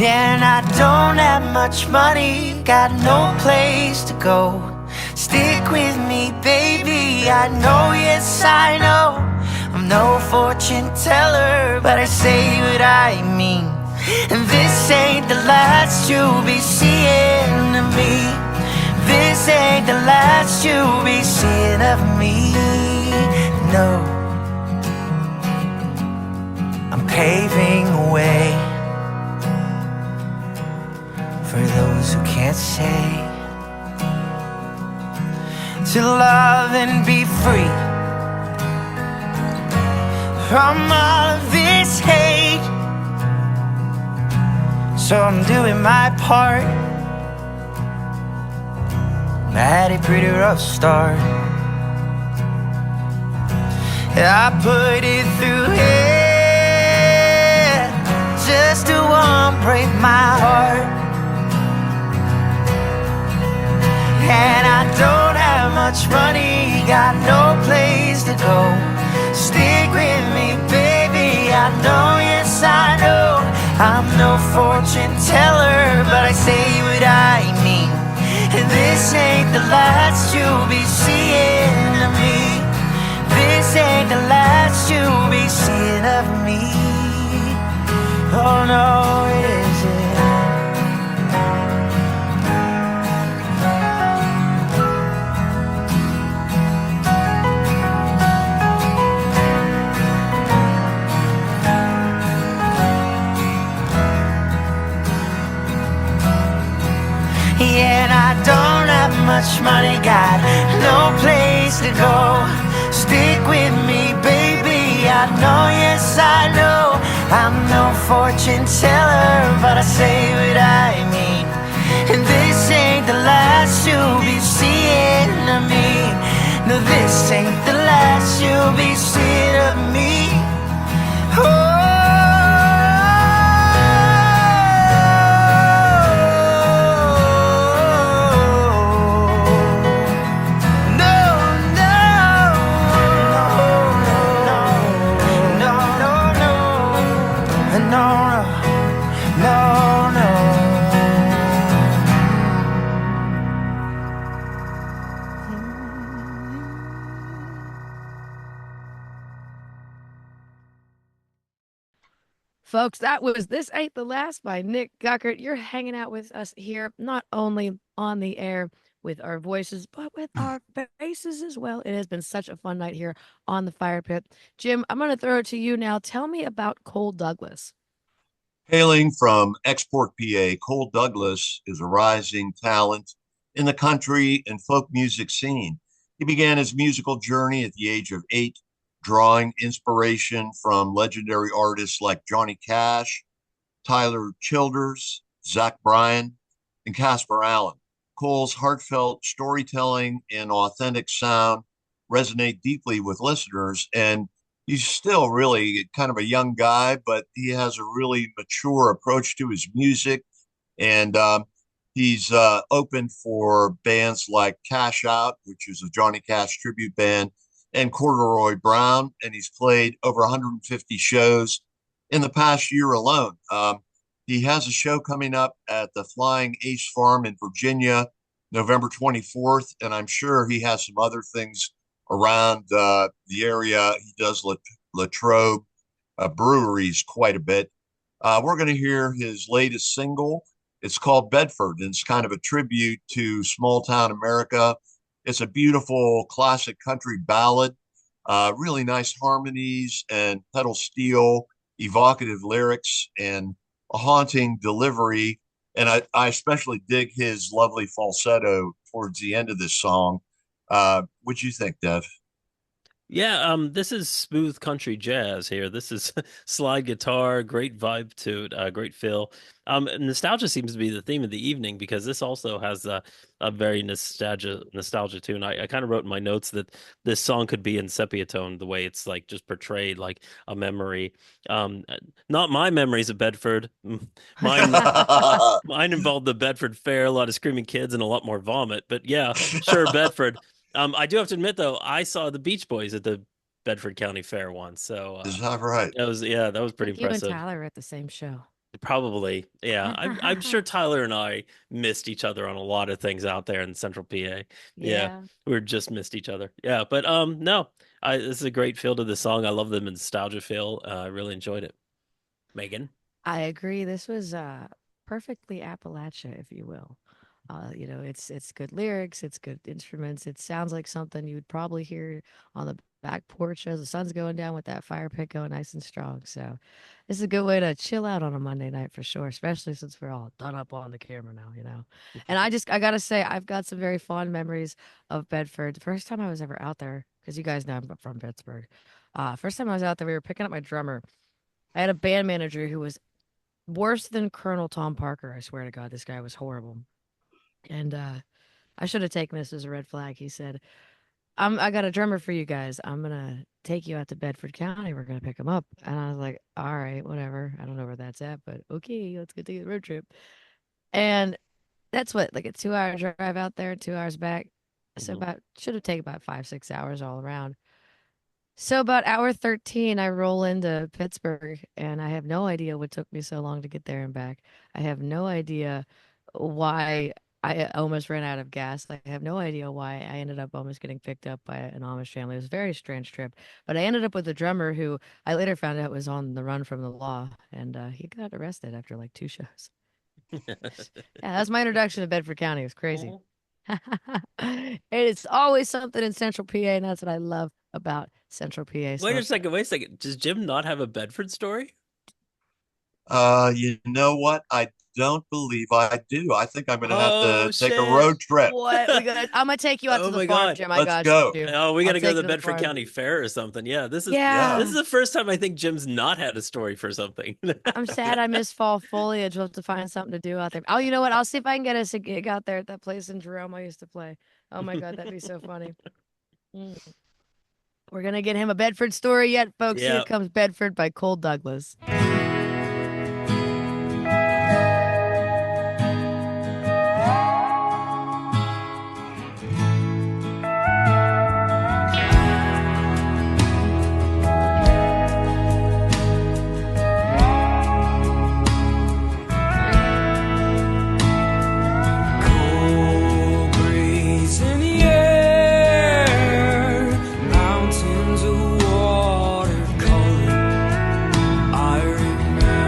and I don't have much money, got no place to go. Stick with me, baby, I know, yes I know. I'm no fortune teller, but I say what I mean. And this ain't the last you'll be seeing of me. This ain't the last you'll be seeing of me. No, I'm paving a way for those who can't say, to love and be free from all of this hate. So I'm doing my part. I had a pretty rough start. I put it through hell just to break my heart. And I don't have much money, got no place to go. Stick with me, baby, I know, yes I know. I'm no fortune teller, but I say what I mean. And this ain't the last you'll be seeing of me. This ain't the last you'll be seeing of me. Oh no, it isn't. Yeah, and I don't have much money, got no place to go. Stick with me, baby, I know, yes I know. I'm no fortune teller, but I say what I mean. And this ain't the last you'll be seeing of me. No, this ain't the last you'll be seeing of me. Oh. No, Folks, that was This Ain't the Last by Nick Guckert. You're hanging out with us here, not only on the air with our voices, but with our faces as well. It has been such a fun night here on the Fire Pit. Jim, I'm going to throw it to you now. Tell me about Cole Douglas. Hailing from Export, PA, Cole Douglas is a rising talent in the country and folk music scene. He began his musical journey at the age of 8, drawing inspiration from legendary artists like Johnny Cash, Tyler Childers, Zach Bryan, and Casper Allen. Cole's heartfelt storytelling and authentic sound resonate deeply with listeners, and he's still really kind of a young guy, but he has a really mature approach to his music, and he's opened for bands like Cash Out, which is a Johnny Cash tribute band, and Corduroy Brown, and he's played over 150 shows in the past year alone. He has a show coming up at the Flying Ace Farm in Virginia, November 24th, and I'm sure he has some other things around the area. He does Latrobe breweries quite a bit. We're going to hear his latest single. It's called Bedford, and it's kind of a tribute to small town America. It's a beautiful classic country ballad, really nice harmonies and pedal steel, evocative lyrics, and a haunting delivery. And I especially dig his lovely falsetto towards the end of this song. What'd you think, Dev? Yeah, this is smooth country jazz here. This is slide guitar, great vibe to it, great feel. Nostalgia seems to be the theme of the evening because this also has a very nostalgia tune. I kind of wrote in my notes that this song could be in sepia tone, the way it's like just portrayed like a memory. Not my memories of Bedford. Mine mine involved the Bedford Fair, a lot of screaming kids and a lot more vomit. But yeah, sure, Bedford. I do have to admit though, I saw the Beach Boys at the Bedford County Fair once, so Is that right? that was I pretty think you and impressive. Tyler are at the same show. Probably, yeah. I'm sure Tyler and I missed each other on a lot of things out there in Central PA. Yeah, Yeah. we just missed each other. Yeah, but no, this is a great feel to the song. I love the nostalgia feel. I really enjoyed it. Megan. I agree. This was perfectly Appalachia, if you will. It's good lyrics, it's good instruments. It sounds like something you would probably hear on the back porch as the sun's going down with that fire pit going nice and strong. So this is a good way to chill out on a Monday night for sure, especially since we're all done up on the camera now. And I gotta say, I've got some very fond memories of Bedford. The first time I was ever out there, because you guys know I'm from Pittsburgh. First time I was out there, we were picking up my drummer. I had a band manager who was worse than Colonel Tom Parker. I swear to God, this guy was horrible. And I should have taken this as a red flag. He said, I got a drummer for you guys. I'm gonna take you out to Bedford County. We're gonna pick him up. And I was like, all right, whatever. I don't know where that's at, but okay, let's get to the road trip. And that's what, like a 2-hour drive out there, 2 hours back. So Mhm. about should have taken about 5-6 hours all around. So about hour 13, I roll into Pittsburgh, and I have no idea what took me so long to get there and back. I have no idea why I almost ran out of gas. I have no idea why I ended up almost getting picked up by an Amish family. It was a very strange trip, but I ended up with a drummer who I later found out was on the run from the law, and he got arrested after like 2 shows. Yeah, that's my introduction to Bedford County. It was crazy. It's always something in Central PA, and that's what I love about Central PA. Wait a second. Does Jim not have a Bedford story? You know what? I don't believe I do. I think I'm going to have Oh, to take a shit. road trip. What? I'm gonna take you out Oh to the my farm, God. Jim. I Let's got go. you. Oh, we got to I'll go take to you the to the Bedford farm. County Fair or something. Yeah, this is Yeah. this is the first time I think Jim's not had a story for something. I'm sad I missed fall foliage. We'll have to find something to do out there. Oh, you know what? I'll see if I can get us a gig out there at that place in Jerome I used to play. Oh my God, that'd be so funny. Mm. We're gonna get him a Bedford story yet, folks. Here Yeah. comes Bedford by Cole Douglas. Cold breeze in the air, mountains of watercolor. I remember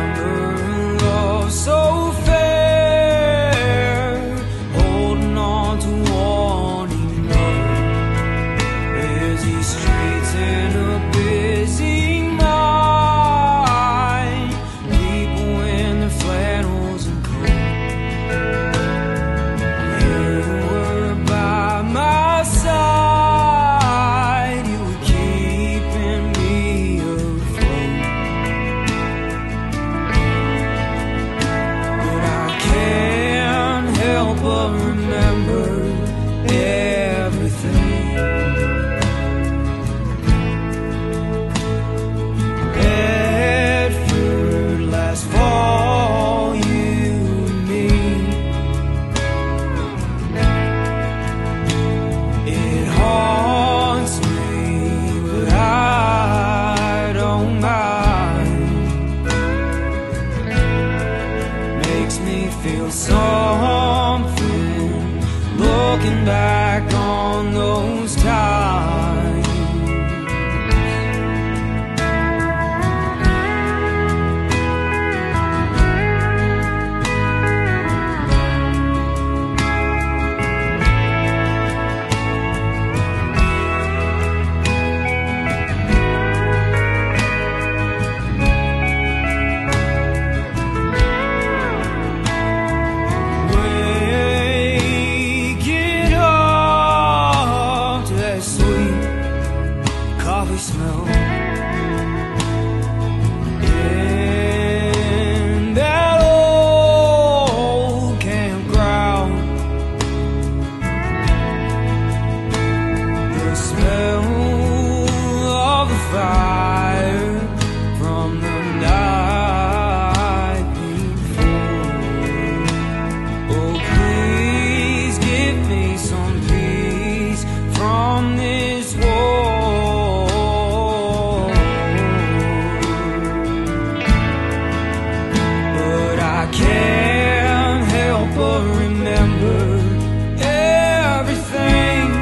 they smell. In that old campground, the smell of the fire from the night before. Oh, please give me some peace from this war. But I can't help but remember everything.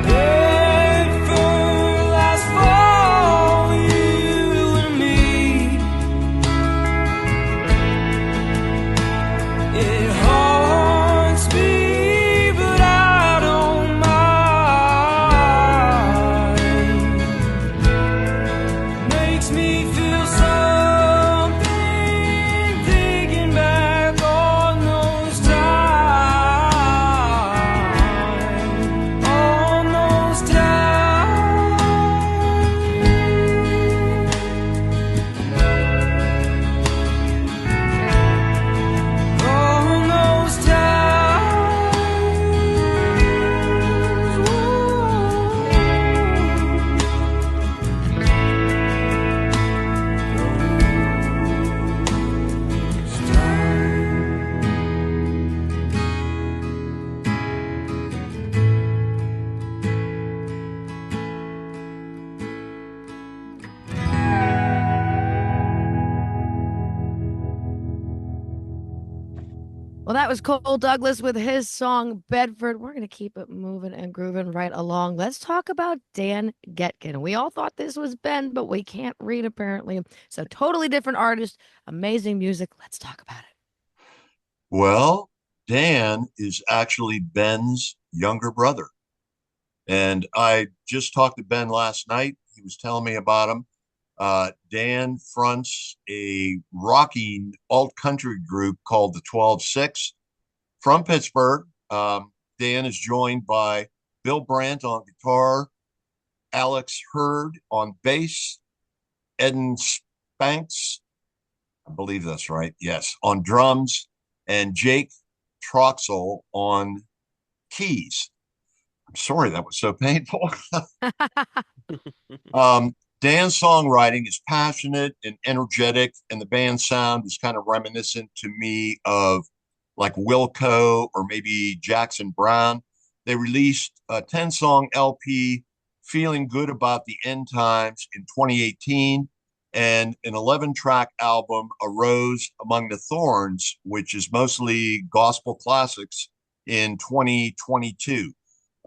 Bedford, last fall, you and me. It haunts me, but I don't mind. Makes me feel something thinking back on those times. On those times. On those Well, that was Cole Douglas with his song Bedford. We're going to keep it moving and grooving right along. Let's talk about Dan Getkin. We all thought this was Ben, but we can't read apparently. So, totally different artist, amazing music. Let's talk about it. Well, Dan is actually Ben's younger brother. And I just talked to Ben last night. He was telling me about him. Dan fronts a rocking alt country group called the 12-6 from Pittsburgh. Dan is joined by Bill Brandt on guitar, Alex Hurd on bass, Eden Spanks, I believe that's right, yes, on drums, and Jake Troxel on keys. I'm sorry that was so painful. Dan's songwriting is passionate and energetic, and the band's sound is kind of reminiscent to me of like Wilco or maybe Jackson Browne. They released a 10-song LP, Feeling Good About the End Times, in 2018, and an 11-track album, A Rose Among the Thorns, which is mostly gospel classics, in 2022.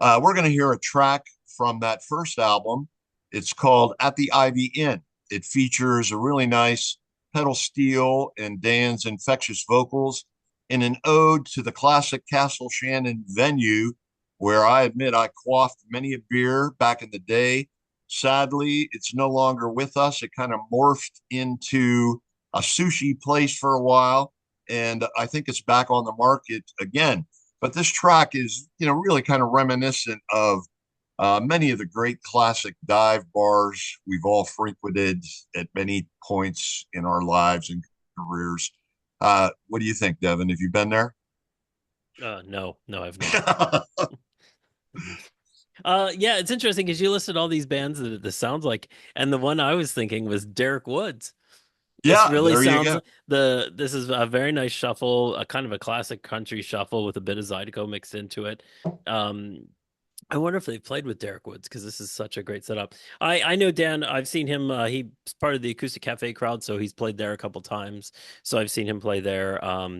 We're going to hear a track from that first album. It's called At the Ivy Inn. It features a really nice pedal steel and Dan's infectious vocals in an ode to the classic Castle Shannon venue, where I admit I quaffed many a beer back in the day. Sadly, it's no longer with us. It kind of morphed into a sushi place for a while, and I think it's back on the market again. But this track is, really kind of reminiscent of many of the great classic dive bars we've all frequented at many points in our lives and careers. What do you think, Devin? Have you been there? No, I've not. Yeah, it's interesting because you listed all these bands that this sounds like, and the one I was thinking was Derek Woods. This Yeah, really there you sounds go. this is a very nice shuffle, a kind of a classic country shuffle with a bit of Zydeco mixed into it. I wonder if they've played with Derek Woods because this is such a great setup. I know Dan. I've seen him. He's part of the Acoustic Cafe crowd, so he's played there a couple times. So I've seen him play there.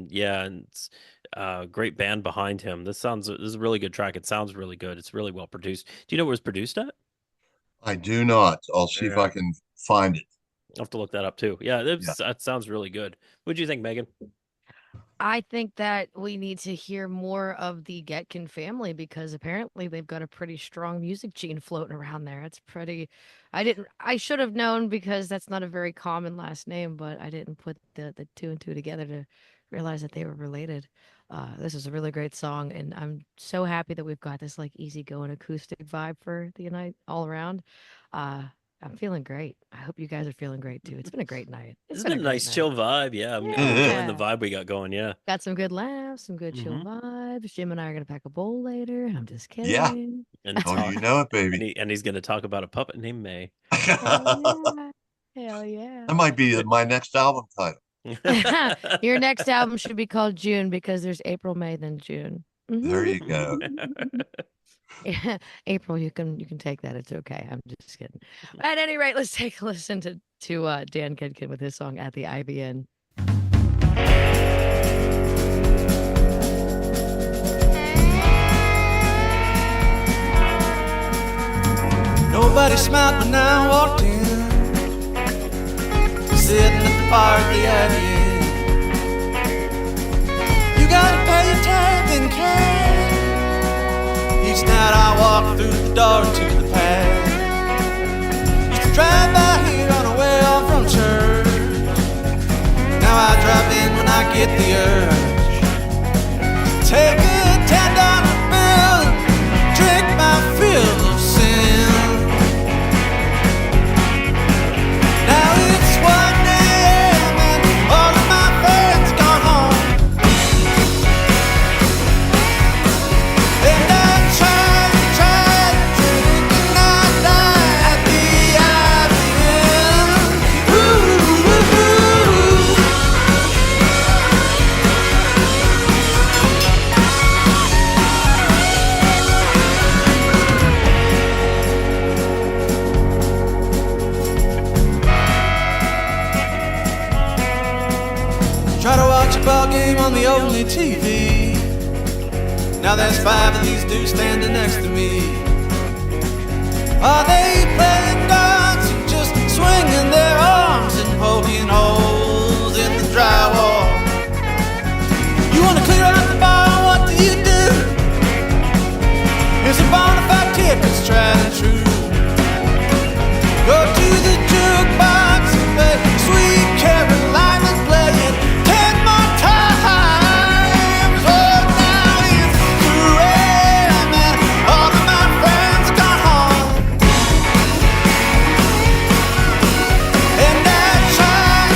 Yeah, and it's a great band behind him. This is a really good track. It sounds really good. It's really well produced. Do you know where it's produced at? I do not. I'll see if I can find it. I'll have to look that up too. Yeah, that sounds really good. What do you think, Megan? I think that we need to hear more of the Getkin family because apparently they've got a pretty strong music gene floating around there. It's pretty. I should have known because that's not a very common last name, but I didn't put the two and two together to realize that they were related. This is a really great song, and I'm so happy that we've got this like easygoing acoustic vibe for the night all around. Uh, I'm feeling great. I hope you guys are feeling great too. It's been a great night. This It's has been been a a great nice night. chill vibe. Yeah, I'm enjoying the Yeah. vibe we got going. Yeah. Got some good laughs, some good chill hmm vibes. Jim and I are gonna pack a bowl later. I'm just Yeah. kidding. And Oh, talk, you know it, baby. and he's going to talk about a puppet named May. Hell That yeah. Hell yeah. might be my next album title. Your next album should be called June because there's April, May, then June. There you go. Yeah, April, you can take that. It's okay. I'm just kidding. At any rate, let's take a listen to Dan Getkin with his song "At the IBN." Nobody smiled when I walked in. Sitting at the bar at the IBM. You gotta pay your tab in cash. Each night I walk through the door to the past. Used to drive by here on the way home from church. Now I drive in when I get the urge. Take a $10 bill, drink my fill of sin. Now it's 1 a.m. and all of my friends gone home. And I tried drinking all night at the IBM. Ooh, ooh, ooh. Try to watch a ball game on the only TV. Now there's 5 of these dudes standing next to me. Are they playing darts or just swinging their arms and poking holes in the drywall? You wanna clear out the bar, what do you do? Here's a bonafide tip, it's tried and true. Go to the jukebox and play Sweet Carolina's playing 10 more times. Oh, now it's 2 a.m. and all of my friends gone home. And I tried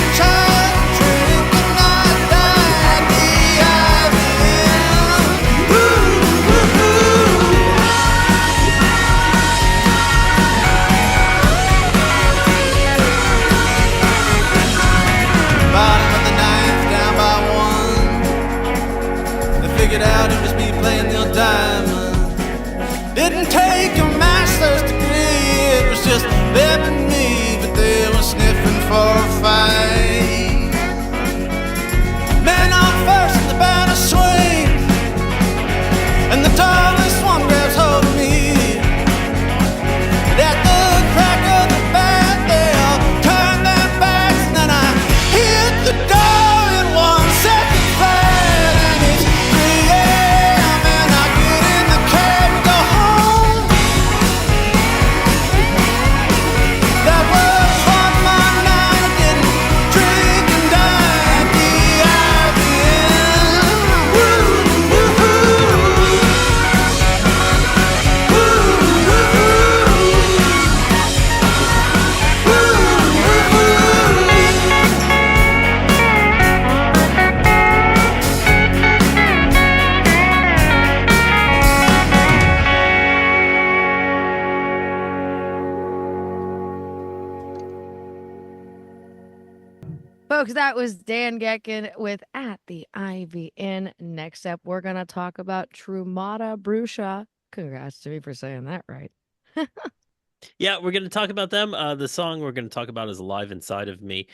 drinking all night at the IBM. Ooh, ooh, ooh. Bottom of the ninth, down by 1. They figured out it was me playing Neil Diamond. Didn't take a master's degree, it was just them and me, but they were sniffing for a fight. Man on first and the banner swing, and the tallest one grabs hold of me. At the crack of the bat, they all turn their backs, and then I hit the door in 1 second flat, and it's 3 a.m. and I get in the cab and go home. That was one more night I didn't drink and dine at the IBM. Woo, woo, woo. Woo, woo, woo. Folks, that was Dan Getkin with At the IVN. Next up, we're going to talk about Turmada Brewsha. Congrats to me for saying that right. Yeah, we're going to talk about them. The song we're going to talk about is Alive Inside of Me.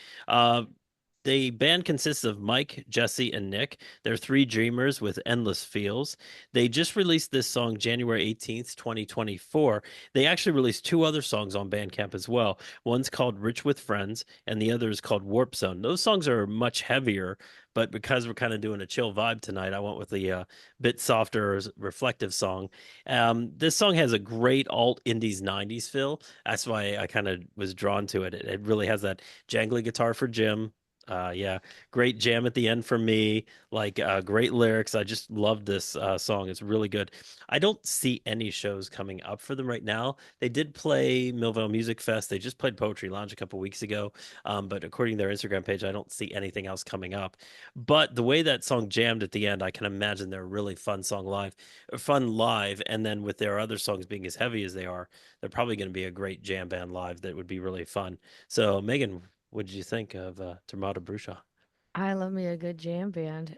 The band consists of Mike, Jesse, and Nick. They're 3 dreamers with endless feels. They just released this song January 18th, 2024. They actually released 2 other songs on Bandcamp as well. One's called Rich with Friends, and the other is called Warp Zone. Those songs are much heavier, but because we're kind of doing a chill vibe tonight, I went with the bit softer, reflective song. This song has a great alt indies 90s feel. That's why I kind of was drawn to it. It really has that jangly guitar for Jim, Yeah, great jam at the end for me. Like great lyrics. I just love this song. It's really good. I don't see any shows coming up for them right now. They did play Millville Music Fest. They just played Poetry Lounge a couple weeks ago. But according to their Instagram page, I don't see anything else coming up. But the way that song jammed at the end, I can imagine they're a really fun live. And then with their other songs being as heavy as they are, they're probably going to be a great jam band live that would be really fun. So Megan, what did you think of Turmada Brewsha? I love me a good jam band.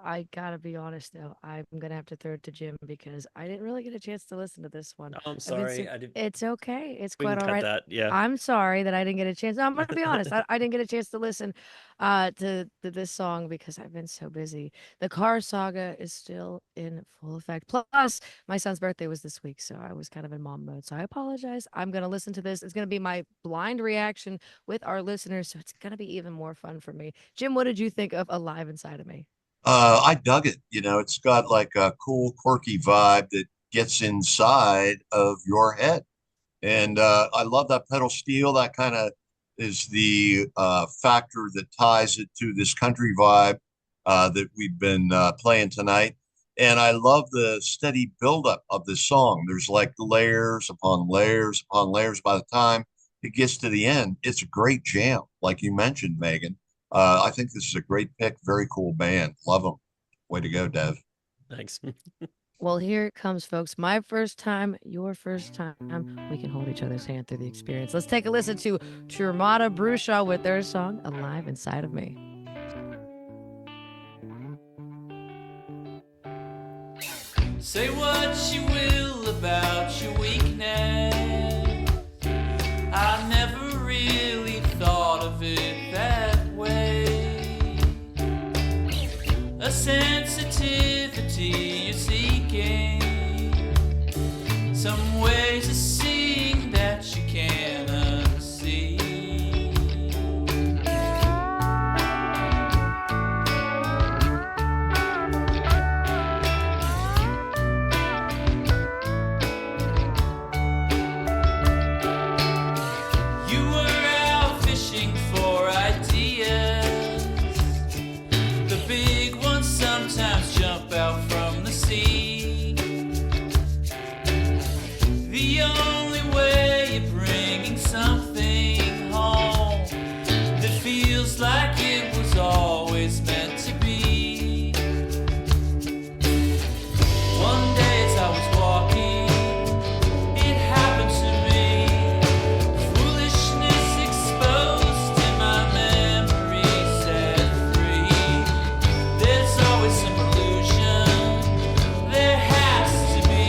I gotta be honest though, I'm gonna have to throw it to Jim because I didn't really get a chance to listen to this one. Oh, I'm I've been sorry. so, I did. it's okay. It's We can quite all cut right. that. Yeah. I'm sorry that I didn't get a chance. No, I'm gonna be honest. I didn't get a chance to listen to this song because I've been so busy. The car saga is still in full effect. Plus, my son's birthday was this week, so I was kind of in mom mode. So I apologize. I'm gonna listen to this. It's gonna be my blind reaction with our listeners, so it's gonna be even more fun for me. Jim, what did you think of Alive Inside of Me? I dug it. You know, it's got like a cool, quirky vibe that gets inside of your head. And I love that pedal steel. That kind of is the factor that ties it to this country vibe that we've been playing tonight. And I love the steady buildup of this song. There's like layers upon layers upon layers. By the time it gets to the end, it's a great jam, like you mentioned, Megan. I think this is a great pick. Very cool band. Love them. Way to go, Dev. Thanks. Well, here it comes, folks. My first time, your first time. We can hold each other's hand through the experience. Let's take a listen to Turmada Brewsha with their song Alive Inside of Me. Say what you will about your weakness. I never really thought of it that way. A sensitivity you're seeking, some ways of seeing that you can't unsee. You were out fishing for ideas. The big ones sometimes jump out from the sea. The only way you're bringing something home that feels like it was always meant to be. One day as I was walking, it happened to me. Foolishness exposed in my memory set free. There's always some illusion, there has to be.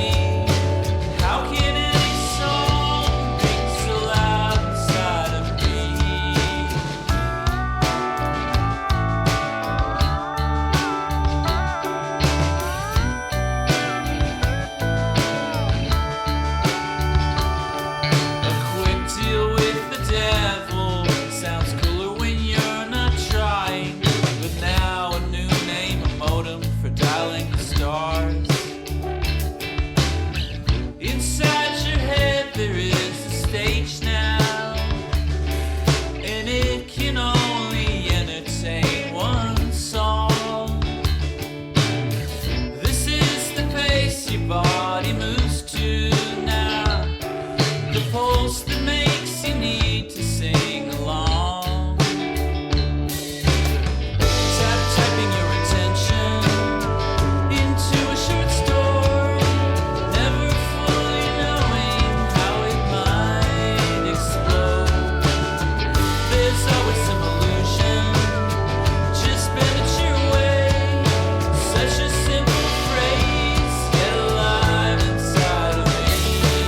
How can any song ring so loud inside of me? A quick deal with the devil sounds cooler when you're not trying. But now a new name, a modem for dialing the stars. Inside your head there is a stage now, and it can only entertain one song. This is the pace your body moves to now, the pulse that makes you need to sing along. Typing your attention into a short story, never fully knowing how it might explode. There's always some illusion, just bend it your way. Such a simple phrase, get alive inside of me.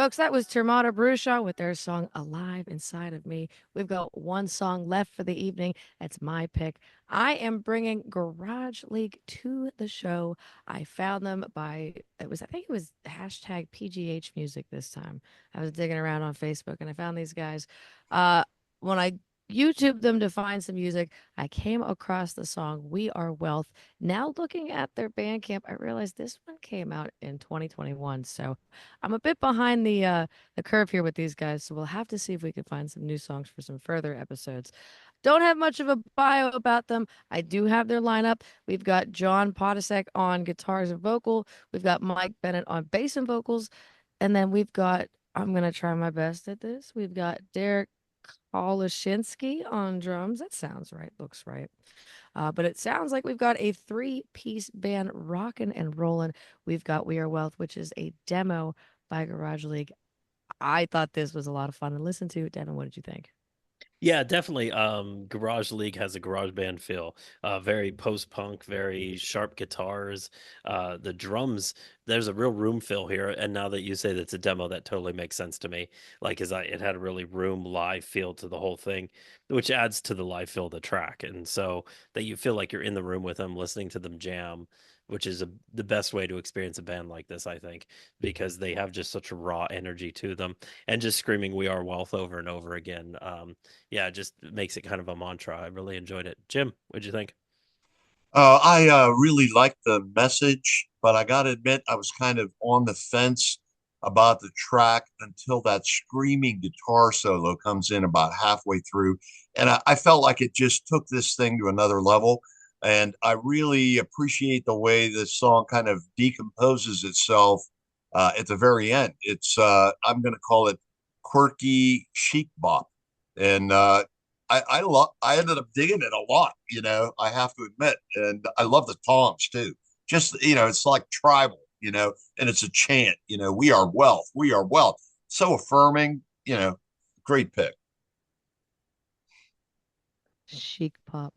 Folks, that was Turmada Brewsha with their song Alive Inside of Me. We've got one song left for the evening. That's my pick. I am bringing Garage League to the show. I found them I think it was hashtag PGH Music this time. I was digging around on Facebook and I found these guys. When I YouTube them to find some music, I came across the song We Are Wealth. Now looking at their Bandcamp, I realized this one came out in 2021. So I'm a bit behind the curve here with these guys, so we'll have to see if we can find some new songs for some further episodes. Don't have much of a bio about them. I do have their lineup. We've got John Podesek on guitars and vocal. We've got Mike Bennett on bass and vocals. And then we've got, I'm going to try my best at this. We've got Derek Kolashinsky on drums. That sounds right. Looks right. But it sounds like we've got a three-piece band rocking and rolling. We've got We Are Wealth, which is a demo by Garage League. I thought this was a lot of fun to listen to. Devin, what did you think? Yeah, definitely. Garage League has a garage band feel. Very post-punk, very sharp guitars. The drums, there's a real room feel here. And now that you say that's a demo, that totally makes sense to me. Like, it had a really room live feel to the whole thing, which adds to the live feel of the track. And so that you feel like you're in the room with them, listening to them jam, which is the best way to experience a band like this, I think, because they have just such a raw energy to them and just screaming "We Are Wealth" over and over again. Yeah, it just makes it kind of a mantra. I really enjoyed it. Jim, what'd you think? I really liked the message, but I got to admit, I was kind of on the fence about the track until that screaming guitar solo comes in about halfway through. And I felt like it just took this thing to another level. And I really appreciate the way this song kind of decomposes itself at the very end. I'm going to call it quirky chic bop. And I ended up digging it a lot, I have to admit. And I love the toms too. Just, it's like tribal, and it's a chant, we are wealth, we are wealth. So affirming, great pick. Chic Pop.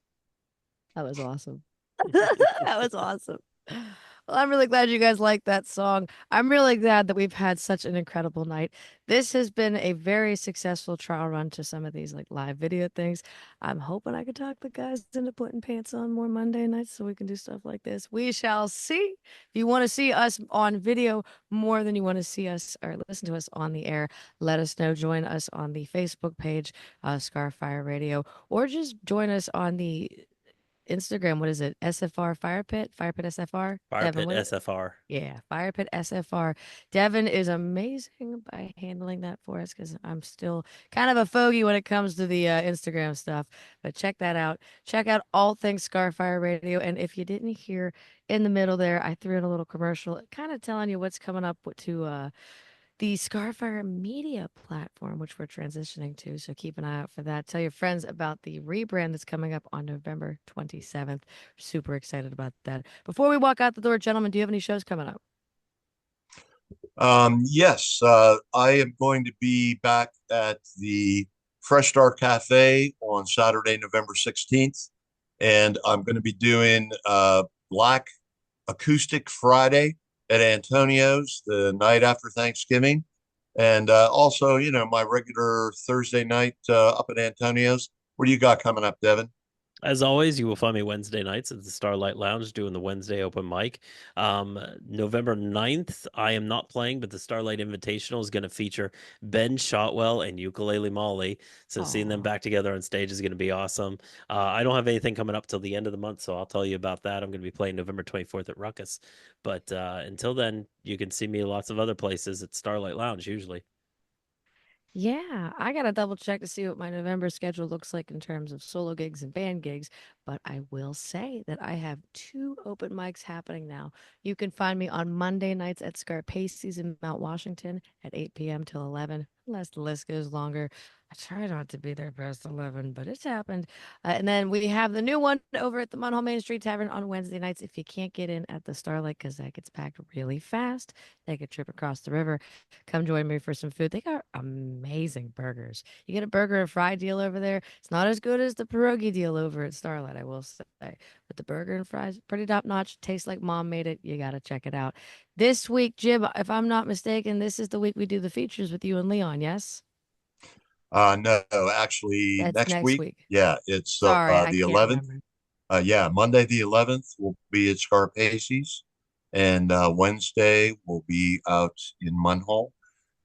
That was awesome. That was awesome. Well, I'm really glad you guys like that song. I'm really glad that we've had such an incredible night. This has been a very successful trial run to some of these like live video things. I'm hoping I could talk the guys into putting pants on more Monday nights so we can do stuff like this. We shall see. If you want to see us on video more than you want to see us or listen to us on the air, let us know. Join us on the Facebook page, ScarFire Radio, or just join us on the Instagram. What is it? SFR FirePitt? FirePitt SFR? Fire Devin, Pit what? SFR. Yeah, FirePitt SFR. Devin is amazing by handling that for us because I'm still kind of a fogey when it comes to the Instagram stuff. But check that out. Check out all things ScarFire Radio. And if you didn't hear in the middle there, I threw in a little commercial kind of telling you what's coming up to the ScarFire media platform, which we're transitioning to. So keep an eye out for that. Tell your friends about the rebrand that's coming up on November 27th. Super excited about that. Before we walk out the door, gentlemen, do you have any shows coming up? Yes, I am going to be back at the Fresh Start Cafe on Saturday, November 16th. And I'm going to be doing Black Acoustic Friday at Antonio's the night after Thanksgiving. And also, my regular Thursday night up at Antonio's. What do you got coming up, Devin? As always, you will find me Wednesday nights at the Starlight Lounge doing the Wednesday open mic. November 9th, I am not playing, but the Starlight Invitational is going to feature Ben Shotwell and Ukulele Molly. So seeing them Aw. back together on stage is going to be awesome. I don't have anything coming up till the end of the month, so I'll tell you about that. I'm going to be playing November 24th at Ruckus. But until then, you can see me lots of other places at Starlight Lounge usually. Yeah, I gotta double check to see what my November schedule looks like in terms of solo gigs and band gigs. But I will say that I have two open mics happening now. You can find me on Monday nights at Scarpace's in Mount Washington at 8 p.m. till 11, unless the list goes longer. try not to be there past 11, but it's happened. And then we have the new one over at the Munhall Main Street Tavern on Wednesday nights. If you can't get in at the Starlight because that gets packed really fast, take a trip across the river. Come join me for some food. They got amazing burgers. You get a burger and fry deal over there. It's not as good as the pierogi deal over at Starlight, I will say. But the burger and fries, pretty top notch. Tastes like mom made it. You got to check it out. This week, Jim, if I'm not mistaken, this is the week we do the features with you and Leon, yes? No, actually, That's next next week. week. Yeah, it's Sorry, I the can't 11th. remember. Yeah, Monday the 11th will be at Scarpacey's, and Wednesday will be out in Munhall.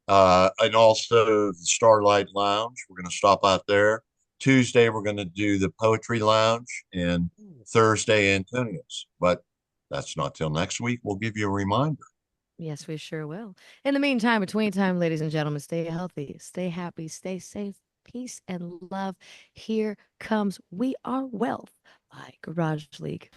And also the Starlight Lounge. We're going to stop out there. Tuesday, we're going to do the Poetry Lounge, and Thursday, Antonia's. But that's not till next week. We'll give you a reminder. Yes, we sure will. In the meantime, between time, ladies and gentlemen, stay healthy, stay happy, stay safe, peace and love. Here comes We Are Wealth by Garage League.